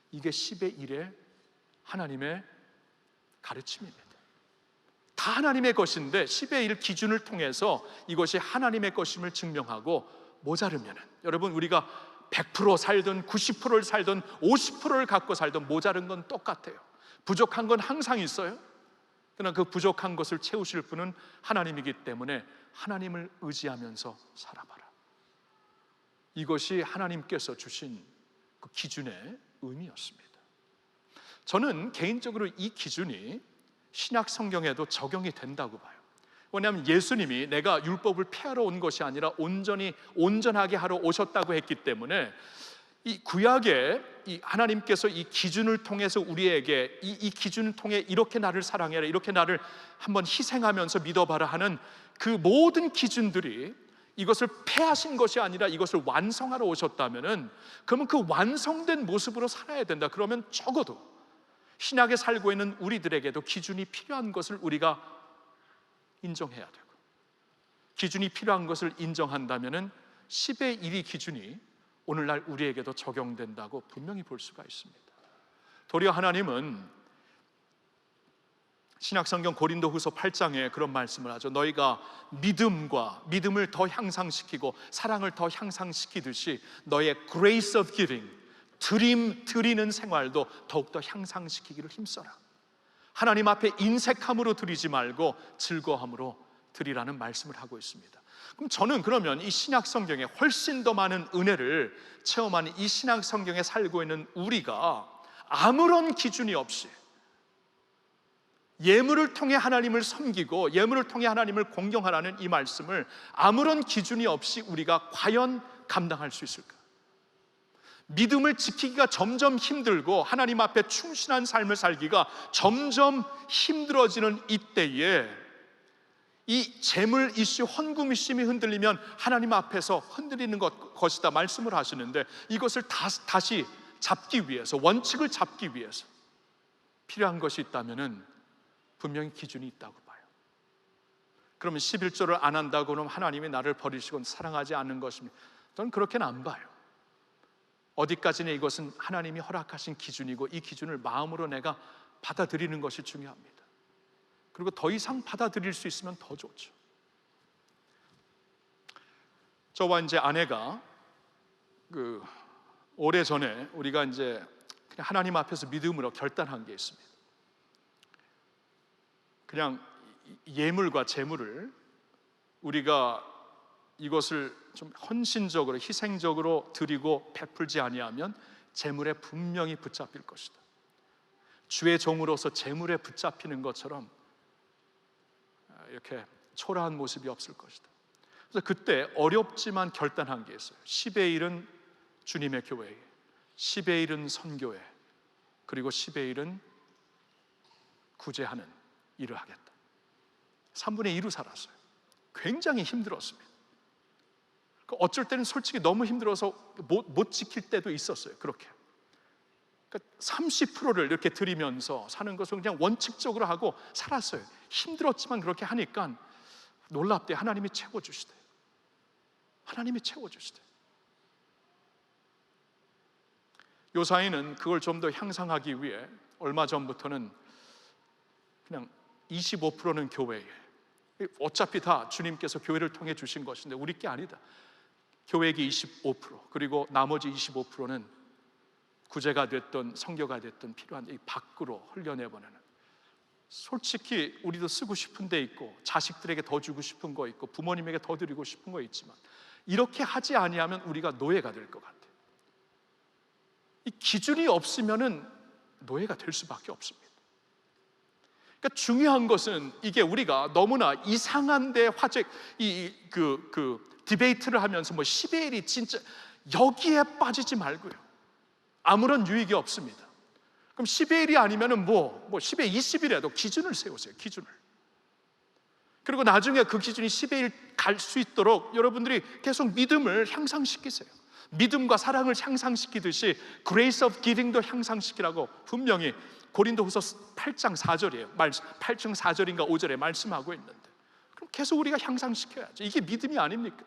이게 10의 1의 하나님의 가르침입니다. 다 하나님의 것인데 10의 1 기준을 통해서 이것이 하나님의 것임을 증명하고, 모자르면은, 여러분, 우리가 100% 살든 90%를 살든 50%를 갖고 살든 모자른 건 똑같아요. 부족한 건 항상 있어요. 그러나 그 부족한 것을 채우실 분은 하나님이기 때문에 하나님을 의지하면서 살아봐라. 이것이 하나님께서 주신 그 기준의 의미였습니다. 저는 개인적으로 이 기준이 신약 성경에도 적용이 된다고 봐요. 왜냐하면 예수님이 내가 율법을 폐하러 온 것이 아니라 온전하게 하러 오셨다고 했기 때문에, 이 구약에 하나님께서 이 기준을 통해서 우리에게 이 기준을 통해 이렇게 나를 사랑해라, 이렇게 나를 한번 희생하면서 믿어봐라 하는 그 모든 기준들이 이것을 폐하신 것이 아니라 이것을 완성하러 오셨다면은, 그러면 그 완성된 모습으로 살아야 된다. 그러면 적어도 신약에 살고 있는 우리들에게도 기준이 필요한 것을 우리가 인정해야 되고, 기준이 필요한 것을 인정한다면은 10의 1이 기준이 오늘날 우리에게도 적용된다고 분명히 볼 수가 있습니다. 도리어 하나님은 신약성경 고린도후서 8장에 그런 말씀을 하죠. 너희가 믿음을 더 향상시키고 사랑을 더 향상시키듯이 너의 grace of giving, 드리는 생활도 더욱더 향상시키기를 힘써라. 하나님 앞에 인색함으로 드리지 말고 즐거움으로 드리라는 말씀을 하고 있습니다. 그럼 저는 그러면 이 신약성경에 훨씬 더 많은 은혜를 체험하는 이 신약성경에 살고 있는 우리가 아무런 기준이 없이 예물을 통해 하나님을 섬기고 예물을 통해 하나님을 공경하라는 이 말씀을 아무런 기준이 없이 우리가 과연 감당할 수 있을까? 믿음을 지키기가 점점 힘들고 하나님 앞에 충실한 삶을 살기가 점점 힘들어지는 이때에 이 재물 이슈, 헌금 이심이 흔들리면 하나님 앞에서 흔들리는 것이다 말씀을 하시는데, 이것을 다시 잡기 위해서, 원칙을 잡기 위해서 필요한 것이 있다면은 분명히 기준이 있다고 봐요. 그러면 11조를 안 한다고 그러면 하나님이 나를 버리시고 사랑하지 않는 것입니다. 저는 그렇게는 안 봐요. 어디까지는 이것은 하나님이 허락하신 기준이고 이 기준을 마음으로 내가 받아들이는 것이 중요합니다. 그리고 더 이상 받아들일 수 있으면 더 좋죠. 저와 이제 아내가 오래전에 우리가 이제 그냥 하나님 앞에서 믿음으로 결단한 게 있습니다. 그냥 예물과 재물을 우리가 이것을 좀 헌신적으로 희생적으로 드리고 베풀지 아니하면 재물에 분명히 붙잡힐 것이다. 주의 종으로서 재물에 붙잡히는 것처럼 이렇게 초라한 모습이 없을 것이다. 그래서 그때 어렵지만 결단한 게 있어요. 10의 1은 주님의 교회에, 10의 1은 선교에, 그리고 10의 1은 구제하는 일을 하겠다. 3분의 2로 살았어요. 굉장히 힘들었습니다. 어쩔 때는 솔직히 너무 힘들어서 못 지킬 때도 있었어요. 그렇게 30%를 이렇게 드리면서 사는 것을 그냥 원칙적으로 하고 살았어요. 힘들었지만 그렇게 하니까 놀랍대. 하나님이 채워주시대. 하나님이 채워주시대. 요 사이는 그걸 좀 더 향상하기 위해 얼마 전부터는 그냥 25%는 교회에, 어차피 다 주님께서 교회를 통해 주신 것인데 우리 게 아니다. 교회에게 25%, 그리고 나머지 25%는 구제가 됐든 선교가 됐든 필요한 이 밖으로 흘려내보내는. 솔직히 우리도 쓰고 싶은 데 있고 자식들에게 더 주고 싶은 거 있고 부모님에게 더 드리고 싶은 거 있지만 이렇게 하지 아니하면 우리가 노예가 될 것 같아요. 이 기준이 없으면은 노예가 될 수밖에 없습니다. 그러니까 중요한 것은 이게 우리가 너무나 이상한데 화제 디베이트를 하면서 10의 1이 진짜 여기에 빠지지 말고요. 아무런 유익이 없습니다. 그럼 10의 1이 아니면은 10의 20이라도 기준을 세우세요. 기준을. 그리고 나중에 그 기준이 10의 1 갈 수 있도록 여러분들이 계속 믿음을 향상시키세요. 믿음과 사랑을 향상시키듯이 grace of giving도 향상시키라고 분명히 고린도후서 8장 4절이에요. 8장 4절인가 5절에 말씀하고 있는데, 그럼 계속 우리가 향상시켜야죠. 이게 믿음이 아닙니까?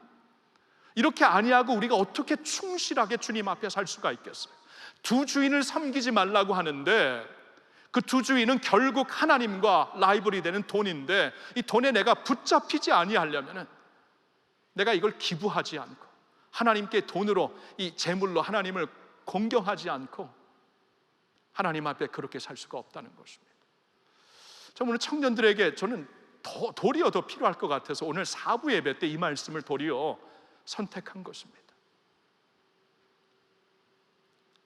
이렇게 아니하고 우리가 어떻게 충실하게 주님 앞에 살 수가 있겠어요? 두 주인을 섬기지 말라고 하는데 그 두 주인은 결국 하나님과 라이벌이 되는 돈인데, 이 돈에 내가 붙잡히지 아니하려면은 내가 이걸 기부하지 않고 하나님께 돈으로, 이 재물로 하나님을 공경하지 않고 하나님 앞에 그렇게 살 수가 없다는 것입니다. 저 오늘 청년들에게 저는 도리어 더 필요할 것 같아서 오늘 4부 예배 때 이 말씀을 도리어 선택한 것입니다.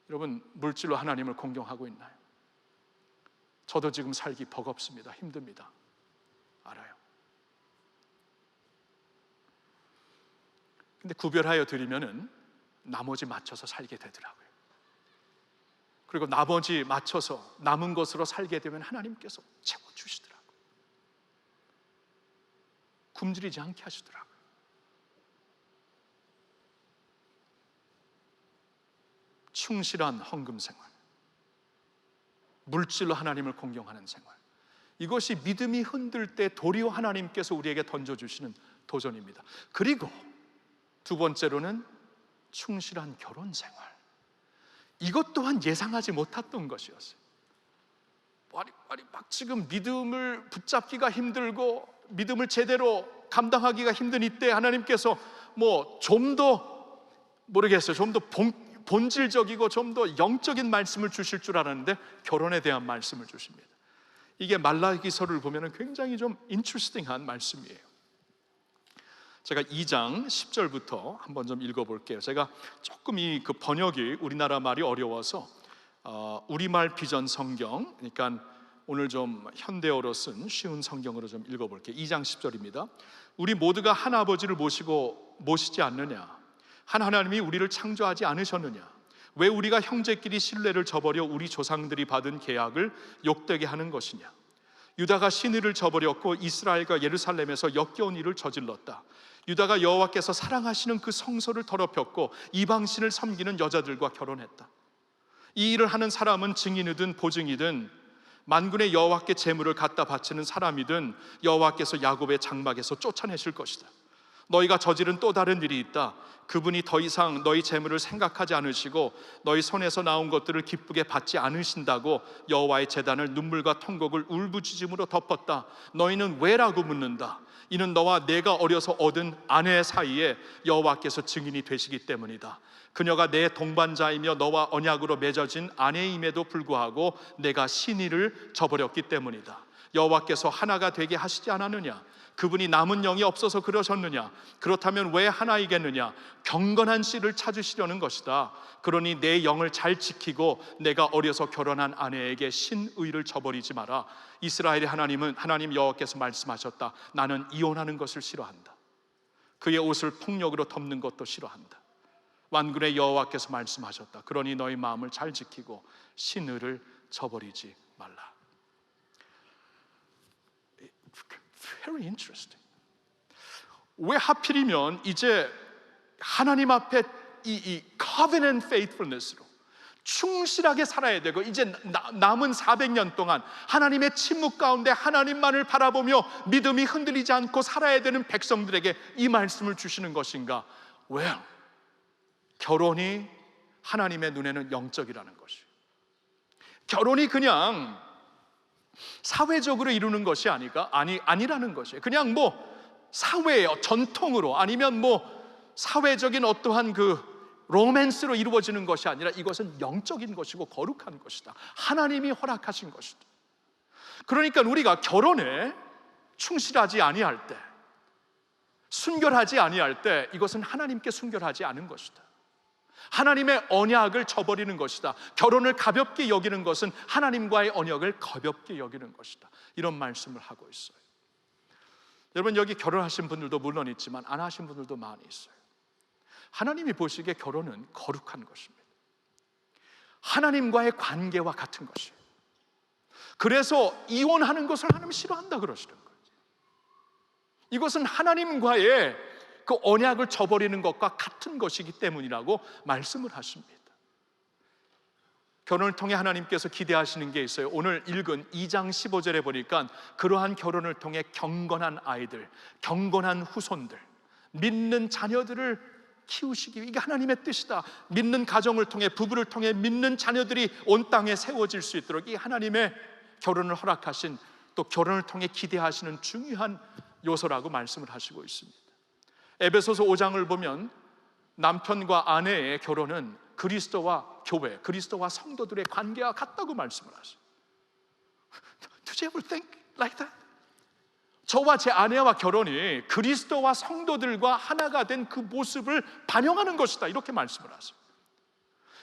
여러분, 물질로 하나님을 공경하고 있나요? 저도 지금 살기 버겁습니다. 힘듭니다. 알아요. 근데 구별하여 드리면은 나머지 맞춰서 살게 되더라고요. 그리고 나머지 맞춰서 남은 것으로 살게 되면 하나님께서 채워주시더라고요. 굶주리지 않게 하시더라고요. 충실한 헌금 생활, 물질로 하나님을 공경하는 생활, 이것이 믿음이 흔들 때 도리어 하나님께서 우리에게 던져주시는 도전입니다. 그리고 두 번째로는 충실한 결혼 생활. 이것 또한 예상하지 못했던 것이었어요. 막 지금 믿음을 붙잡기가 힘들고 믿음을 제대로 감당하기가 힘든 이때 하나님께서 좀 더 모르겠어요. 좀 더 본질적이고 좀 더 영적인 말씀을 주실 줄 알았는데 결혼에 대한 말씀을 주십니다. 이게 말라기서를 보면 굉장히 좀 인트레스팅한 말씀이에요. 제가 2장 10절부터 한번 좀 읽어볼게요. 제가 조금 그 번역이 우리나라 말이 어려워서 우리말 비전 성경, 그러니까 오늘 좀 현대어로 쓴 쉬운 성경으로 좀 읽어볼게요. 2장 10절입니다. 우리 모두가 한 아버지를 모시지 않느냐? 한 하나님이 우리를 창조하지 않으셨느냐? 왜 우리가 형제끼리 신뢰를 저버려 우리 조상들이 받은 계약을 욕되게 하는 것이냐? 유다가 신의를 저버렸고 이스라엘과 예루살렘에서 역겨운 일을 저질렀다. 유다가 여호와께서 사랑하시는 그 성소를 더럽혔고 이방신을 섬기는 여자들과 결혼했다. 이 일을 하는 사람은 증인이든 보증이든 만군의 여호와께 제물을 갖다 바치는 사람이든 여호와께서 야곱의 장막에서 쫓아내실 것이다. 너희가 저지른 또 다른 일이 있다. 그분이 더 이상 너희 재물을 생각하지 않으시고 너희 손에서 나온 것들을 기쁘게 받지 않으신다고 여호와의 제단을 눈물과 통곡을 울부짖음으로 덮었다. 너희는 왜라고 묻는다. 이는 너와 내가 어려서 얻은 아내 사이에 여호와께서 증인이 되시기 때문이다. 그녀가 내 동반자이며 너와 언약으로 맺어진 아내임에도 불구하고 내가 신의를 저버렸기 때문이다. 여호와께서 하나가 되게 하시지 않았느냐? 그분이 남은 영이 없어서 그러셨느냐? 그렇다면 왜 하나이겠느냐? 경건한 씨를 찾으시려는 것이다. 그러니 내 영을 잘 지키고 내가 어려서 결혼한 아내에게 신의를 저버리지 마라. 이스라엘의 하나님 여호와께서 말씀하셨다. 나는 이혼하는 것을 싫어한다. 그의 옷을 폭력으로 덮는 것도 싫어한다. 만군의 여호와께서 말씀하셨다. 그러니 너희 마음을 잘 지키고 신의를 저버리지 말라. Very interesting. 왜 하필이면 이제 하나님 앞에 이 covenant faithfulness로 충실하게 살아야 되고 이제 남은 400년 동안 하나님의 침묵 가운데 하나님만을 바라보며 믿음이 흔들리지 않고 살아야 되는 백성들에게 이 말씀을 주시는 것인가? Well, 결혼이 하나님의 눈에는 영적이라는 것이에요. 결혼이 그냥 사회적으로 이루는 것이 아니라는 것이에요. 그냥 사회의 전통으로 아니면 사회적인 어떠한 로맨스로 이루어지는 것이 아니라 이것은 영적인 것이고 거룩한 것이다. 하나님이 허락하신 것이다. 그러니까 우리가 결혼에 충실하지 아니할 때, 순결하지 아니할 때 이것은 하나님께 순결하지 않은 것이다. 하나님의 언약을 저버리는 것이다. 결혼을 가볍게 여기는 것은 하나님과의 언약을 가볍게 여기는 것이다. 이런 말씀을 하고 있어요. 여러분, 여기 결혼하신 분들도 물론 있지만 안 하신 분들도 많이 있어요. 하나님이 보시기에 결혼은 거룩한 것입니다. 하나님과의 관계와 같은 것이에요. 그래서 이혼하는 것을 하나님이 싫어한다 그러시는 거예요. 이것은 하나님과의 그 언약을 저버리는 것과 같은 것이기 때문이라고 말씀을 하십니다. 결혼을 통해 하나님께서 기대하시는 게 있어요. 오늘 읽은 2장 15절에 보니까 그러한 결혼을 통해 경건한 아이들, 경건한 후손들, 믿는 자녀들을 키우시기, 이게 하나님의 뜻이다. 믿는 가정을 통해, 부부를 통해 믿는 자녀들이 온 땅에 세워질 수 있도록 이 하나님의 결혼을 허락하신, 또 결혼을 통해 기대하시는 중요한 요소라고 말씀을 하시고 있습니다. 에베소서 5장을 보면 남편과 아내의 결혼은 그리스도와 교회, 그리스도와 성도들의 관계와 같다고 말씀을 하세요. Did you ever think like that? 저와 제 아내와 결혼이 그리스도와 성도들과 하나가 된 그 모습을 반영하는 것이다, 이렇게 말씀을 하세요.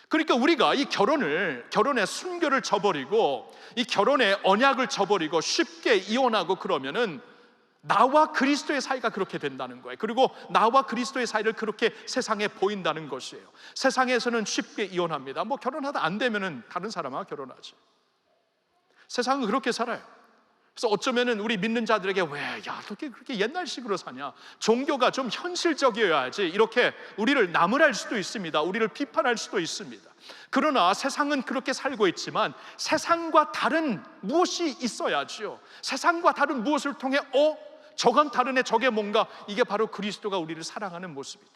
그러니까 우리가 이 결혼의 순결을 저버리고 이 결혼의 언약을 저버리고 쉽게 이혼하고 그러면은 나와 그리스도의 사이가 그렇게 된다는 거예요. 그리고 나와 그리스도의 사이를 그렇게 세상에 보인다는 것이에요. 세상에서는 쉽게 이혼합니다. 결혼하다 안 되면은 다른 사람하고 결혼하지. 세상은 그렇게 살아요. 그래서 어쩌면은 우리 믿는 자들에게 어떻게 그렇게 옛날식으로 사냐, 종교가 좀 현실적이어야지, 이렇게 우리를 나무랄 수도 있습니다. 우리를 비판할 수도 있습니다. 그러나 세상은 그렇게 살고 있지만 세상과 다른 무엇이 있어야지요. 세상과 다른 무엇을 통해 저건 다르네, 저게 뭔가, 이게 바로 그리스도가 우리를 사랑하는 모습이다.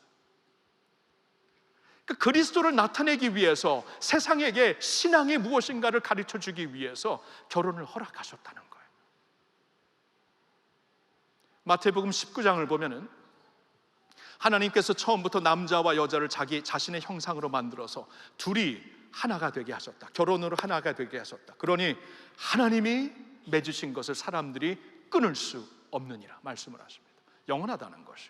그리스도를 나타내기 위해서, 세상에게 신앙이 무엇인가를 가르쳐 주기 위해서 결혼을 허락하셨다는 거예요. 마태복음 19장을 보면은 하나님께서 처음부터 남자와 여자를 자기 자신의 형상으로 만들어서 둘이 하나가 되게 하셨다. 결혼으로 하나가 되게 하셨다. 그러니 하나님이 맺으신 것을 사람들이 끊을 수 없느니라 말씀을 하십니다. 영원하다는 것이.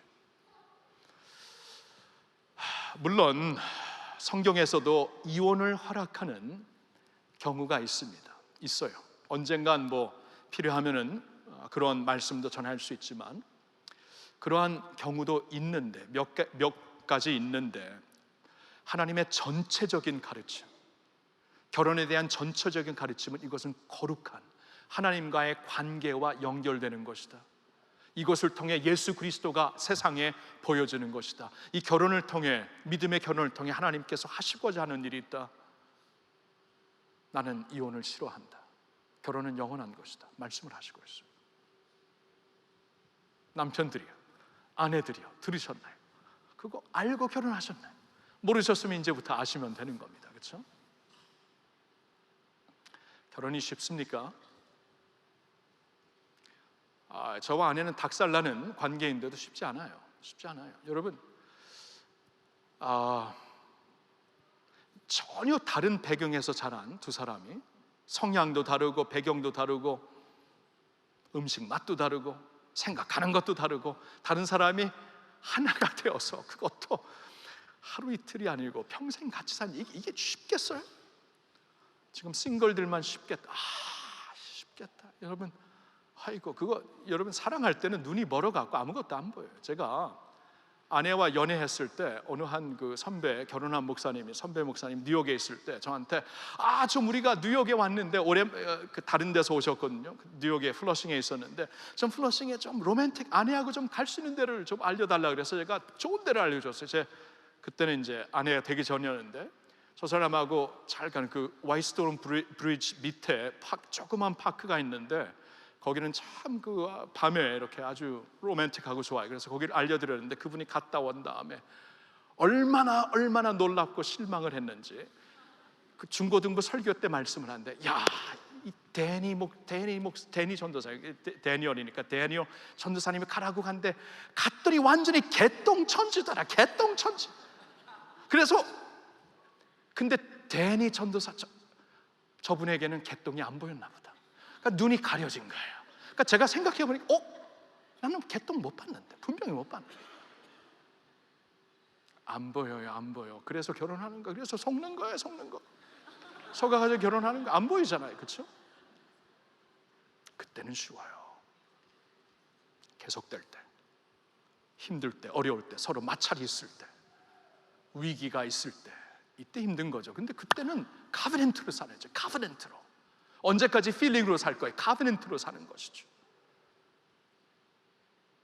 물론 성경에서도 이혼을 허락하는 경우가 있어요. 언젠간 필요하면은 그런 말씀도 전할 수 있지만, 그러한 경우도 있는데 몇 가지 있는데, 하나님의 전체적인 가르침, 결혼에 대한 전체적인 가르침은 이것은 거룩한 하나님과의 관계와 연결되는 것이다. 이것을 통해 예수 그리스도가 세상에 보여지는 것이다. 이 결혼을 통해, 믿음의 결혼을 통해 하나님께서 하시고자 하는 일이 있다. 나는 이혼을 싫어한다. 결혼은 영원한 것이다. 말씀을 하시고 있어요. 남편들이요, 아내들이요, 들으셨나요? 그거 알고 결혼하셨나요? 모르셨으면 이제부터 아시면 되는 겁니다. 그렇죠? 결혼이 쉽습니까? 저와 아내는 닭살나는 관계인데도 쉽지 않아요. 여러분, 전혀 다른 배경에서 자란 두 사람이, 성향도 다르고 배경도 다르고 음식 맛도 다르고 생각하는 것도 다르고, 다른 사람이 하나가 되어서, 그것도 하루 이틀이 아니고 평생 같이 산, 이게 쉽겠어요? 지금 싱글들만 쉽겠다. 쉽겠다. 여러분, 아이고, 그거 여러분 사랑할 때는 눈이 멀어갖고 아무것도 안 보여요. 제가 아내와 연애했을 때 어느 한 결혼한 선배 목사님 뉴욕에 있을 때 저한테 좀 우리가 뉴욕에 왔는데 다른 데서 오셨거든요. 뉴욕에 플러싱에 있었는데, 좀 플러싱에 좀 로맨틱, 아내하고 좀 갈 수 있는 데를 좀 알려달라 그래서 제가 좋은 데를 알려줬어요. 그때는 이제 아내가 되기 전이었는데, 저 사람하고 잘 가는 와이스토론 브리지 밑에 조그만 파크가 있는데, 거기는 참 밤에 이렇게 아주 로맨틱하고 좋아요. 그래서 거기를 알려드렸는데, 그분이 갔다 온 다음에 얼마나 놀랍고 실망을 했는지, 중고등부 설교 때 말씀을 하는데, 이 데니 전도사, 데니얼이니까 데니얼 전도사님이 가라고 간데, 갔더니 완전히 개똥천지더라. 개똥천지. 그래서 근데 데니 전도사 저분에게는 개똥이 안 보였나 보다. 그러니까 눈이 가려진 거예요. 그러니까 제가 생각해 보니까 나는 개똥 못 봤는데, 분명히 못 봤는데. 안 보여요. 그래서 결혼하는 거. 그래서 속는 거예요. 속아가지고 결혼하는 거. 안 보이잖아요. 그렇죠? 그때는 쉬워요. 계속될 때, 힘들 때, 어려울 때, 서로 마찰이 있을 때, 위기가 있을 때, 이때 힘든 거죠. 근데 그때는 카베넨트로 살아야죠. 카베넨트로. 언제까지 필링으로 살 거예요? 카베넨트로 사는 것이죠.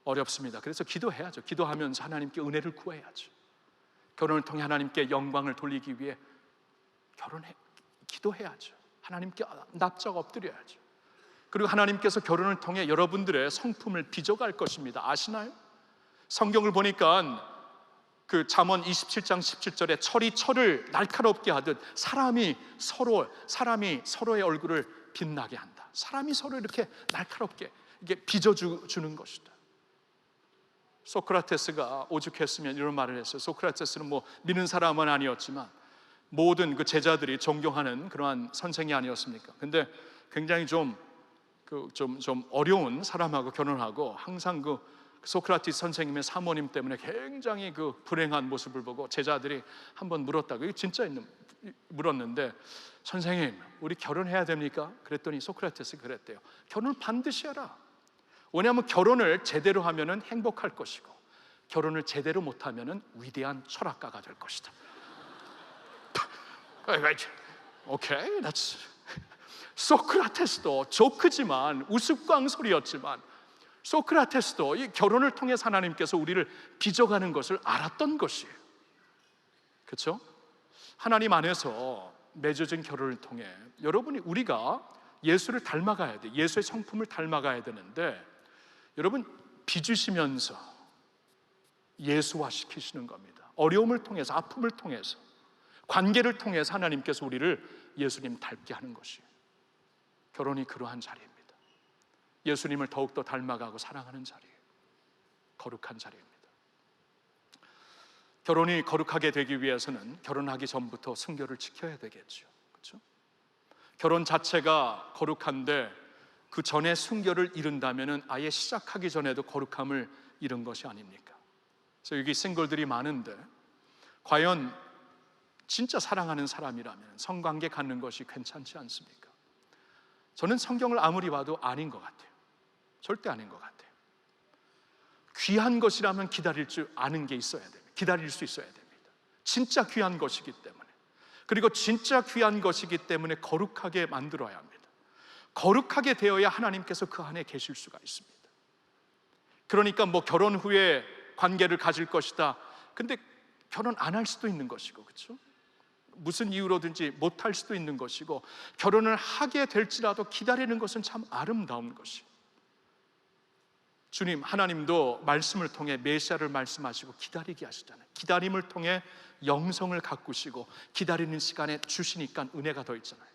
어렵습니다. 그래서 기도해야죠. 기도하면서 하나님께 은혜를 구해야죠. 결혼을 통해 하나님께 영광을 돌리기 위해 기도해야죠. 하나님께 납작 엎드려야죠. 그리고 하나님께서 결혼을 통해 여러분들의 성품을 빚어갈 것입니다. 아시나요? 성경을 보니까 잠언 27장 17절에 철이 철을 날카롭게 하듯 사람이 서로의 얼굴을 빛나게 한다. 사람이 서로 이렇게 날카롭게 빚어주는 것이다. 소크라테스가 오죽했으면 이런 말을 했어요. 소크라테스는 믿는 사람은 아니었지만 모든 제자들이 존경하는 그러한 선생이 아니었습니까? 근데 굉장히 좀 어려운 사람하고 결혼하고, 항상 소크라테스 선생님의 사모님 때문에 굉장히 불행한 모습을 보고 제자들이 한번 물었다고. 이게 진짜 물었는데, 선생님, 우리 결혼해야 됩니까? 그랬더니 소크라테스 그랬대요. 결혼을 반드시 해라. 왜냐하면 결혼을 제대로 하면은 행복할 것이고, 결혼을 제대로 못하면은 위대한 철학가가 될 것이다. 오케이, 소크라테스도 조크지만, 우스꽝소리였지만, 소크라테스도 이 결혼을 통해서 하나님께서 우리를 빚어가는 것을 알았던 것이에요. 그렇죠? 하나님 안에서 맺어진 결혼을 통해 우리가 예수를 닮아가야 돼. 예수의 성품을 닮아가야 되는데, 여러분, 빚으시면서 예수화 시키시는 겁니다. 어려움을 통해서, 아픔을 통해서 관계를 통해서 하나님께서 우리를 예수님 닮게 하는 것이에요. 결혼이 그러한 자리입니다. 예수님을 더욱더 닮아가고 사랑하는 자리예요. 거룩한 자리입니다. 결혼이 거룩하게 되기 위해서는 결혼하기 전부터 순결을 지켜야 되겠죠. 그렇죠? 결혼 자체가 거룩한데 그 전에 순결을 잃은다면 아예 시작하기 전에도 거룩함을 잃은 것이 아닙니까? 그래서 여기 싱글들이 많은데 과연 진짜 사랑하는 사람이라면 성관계 갖는 것이 괜찮지 않습니까? 저는 성경을 아무리 봐도 아닌 것 같아요. 절대 아닌 것 같아요. 귀한 것이라면 기다릴 줄 아는 게 있어야 됩니다. 기다릴 수 있어야 됩니다. 진짜 귀한 것이기 때문에. 그리고 진짜 귀한 것이기 때문에 거룩하게 만들어야 합니다. 거룩하게 되어야 하나님께서 그 안에 계실 수가 있습니다. 그러니까 결혼 후에 관계를 가질 것이다. 근데 결혼 안 할 수도 있는 것이고, 그렇죠? 무슨 이유로든지 못 할 수도 있는 것이고, 결혼을 하게 될지라도 기다리는 것은 참 아름다운 것이에요. 주님 하나님도 말씀을 통해 메시아를 말씀하시고 기다리게 하시잖아요. 기다림을 통해 영성을 가꾸시고 기다리는 시간에 주시니까 은혜가 더 있잖아요.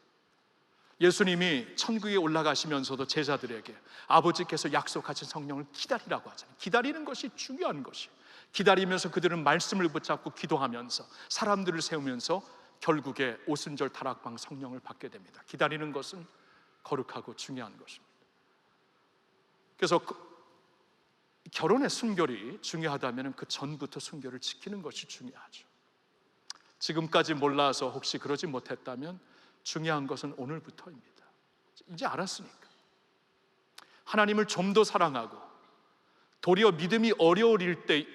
예수님이 천국에 올라가시면서도 제자들에게 아버지께서 약속하신 성령을 기다리라고 하잖아요. 기다리는 것이 중요한 것이에요. 기다리면서 그들은 말씀을 붙잡고 기도하면서 사람들을 세우면서 결국에 오순절 다락방 성령을 받게 됩니다. 기다리는 것은 거룩하고 중요한 것입니다. 그래서 결혼의 순결이 중요하다면 그 전부터 순결을 지키는 것이 중요하죠. 지금까지 몰라서 혹시 그러지 못했다면 중요한 것은 오늘부터입니다. 이제 알았으니까 하나님을 좀 더 사랑하고 도리어 믿음이 어려울 때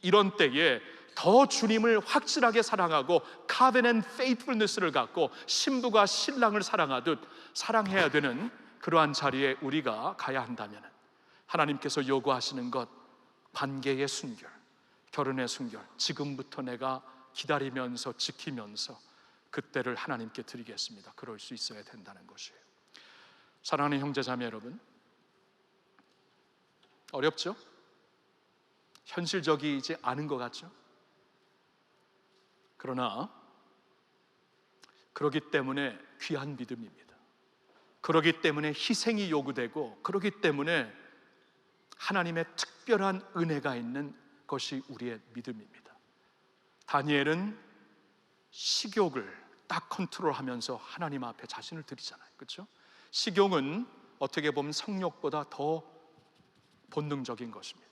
이런 때에 더 주님을 확실하게 사랑하고 covenant faithfulness를 갖고 신부가 신랑을 사랑하듯 사랑해야 되는 그러한 자리에 우리가 가야 한다면 하나님께서 요구하시는 것, 관계의 순결, 결혼의 순결, 지금부터 내가 기다리면서 지키면서 그때를 하나님께 드리겠습니다. 그럴 수 있어야 된다는 것이에요. 사랑하는 형제자매 여러분, 어렵죠? 현실적이지 않은 것 같죠? 그러나 그러기 때문에 귀한 믿음입니다. 그러기 때문에 희생이 요구되고 그러기 때문에 하나님의 특별한 은혜가 있는 것이 우리의 믿음입니다. 다니엘은 식욕을 딱 컨트롤하면서 하나님 앞에 자신을 드리잖아요. 그렇죠? 식욕은 어떻게 보면 성욕보다 더 본능적인 것입니다.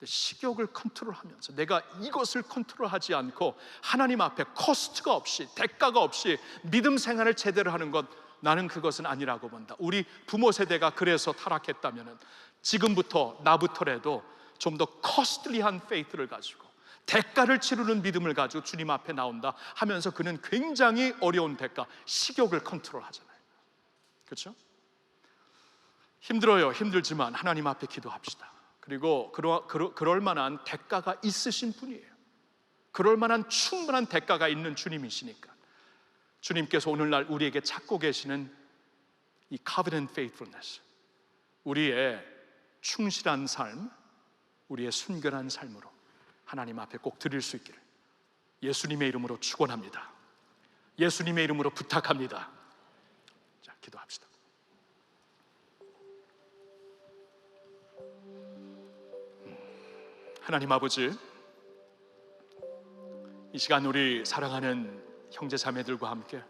식욕을 컨트롤하면서 내가 이것을 컨트롤하지 않고 하나님 앞에 코스트가 없이 대가가 없이 믿음 생활을 제대로 하는 것, 나는 그것은 아니라고 본다. 우리 부모 세대가 그래서 타락했다면 지금부터 나부터라도 좀 더 코스트리한 페이트를 가지고 대가를 치르는 믿음을 가지고 주님 앞에 나온다 하면서 그는 굉장히 어려운 대가, 식욕을 컨트롤하잖아요. 그렇죠? 힘들어요. 힘들지만 하나님 앞에 기도합시다. 그리고 그럴 만한 대가가 있으신 분이에요. 그럴 만한 충분한 대가가 있는 주님이시니까 주님께서 오늘날 우리에게 찾고 계시는 이 covenant faithfulness, 우리의 충실한 삶, 우리의 순결한 삶으로 하나님 앞에 꼭 드릴 수 있기를 예수님의 이름으로 축원합니다. 예수님의 이름으로 부탁합니다. 자, 기도합시다. 하나님 아버지, 이 시간 우리 사랑하는 형제 자매들과 함께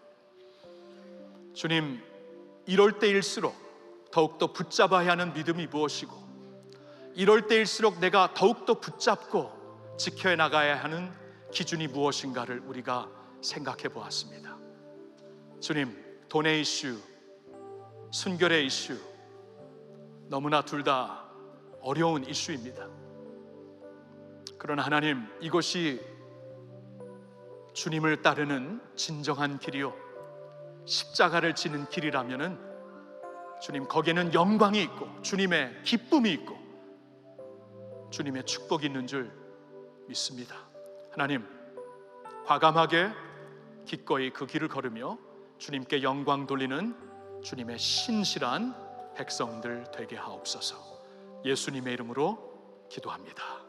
주님, 이럴 때일수록 더욱더 붙잡아야 하는 믿음이 무엇이고 이럴 때일수록 내가 더욱더 붙잡고 지켜 나가야 하는 기준이 무엇인가를 우리가 생각해 보았습니다. 주님, 돈의 이슈, 순결의 이슈, 너무나 둘 다 어려운 이슈입니다. 그러나 하나님, 이것이 주님을 따르는 진정한 길이요 십자가를 지는 길이라면은 주님, 거기에는 영광이 있고 주님의 기쁨이 있고 주님의 축복이 있는 줄 믿습니다. 하나님, 과감하게 기꺼이 그 길을 걸으며 주님께 영광 돌리는 주님의 신실한 백성들 되게 하옵소서. 예수님의 이름으로 기도합니다.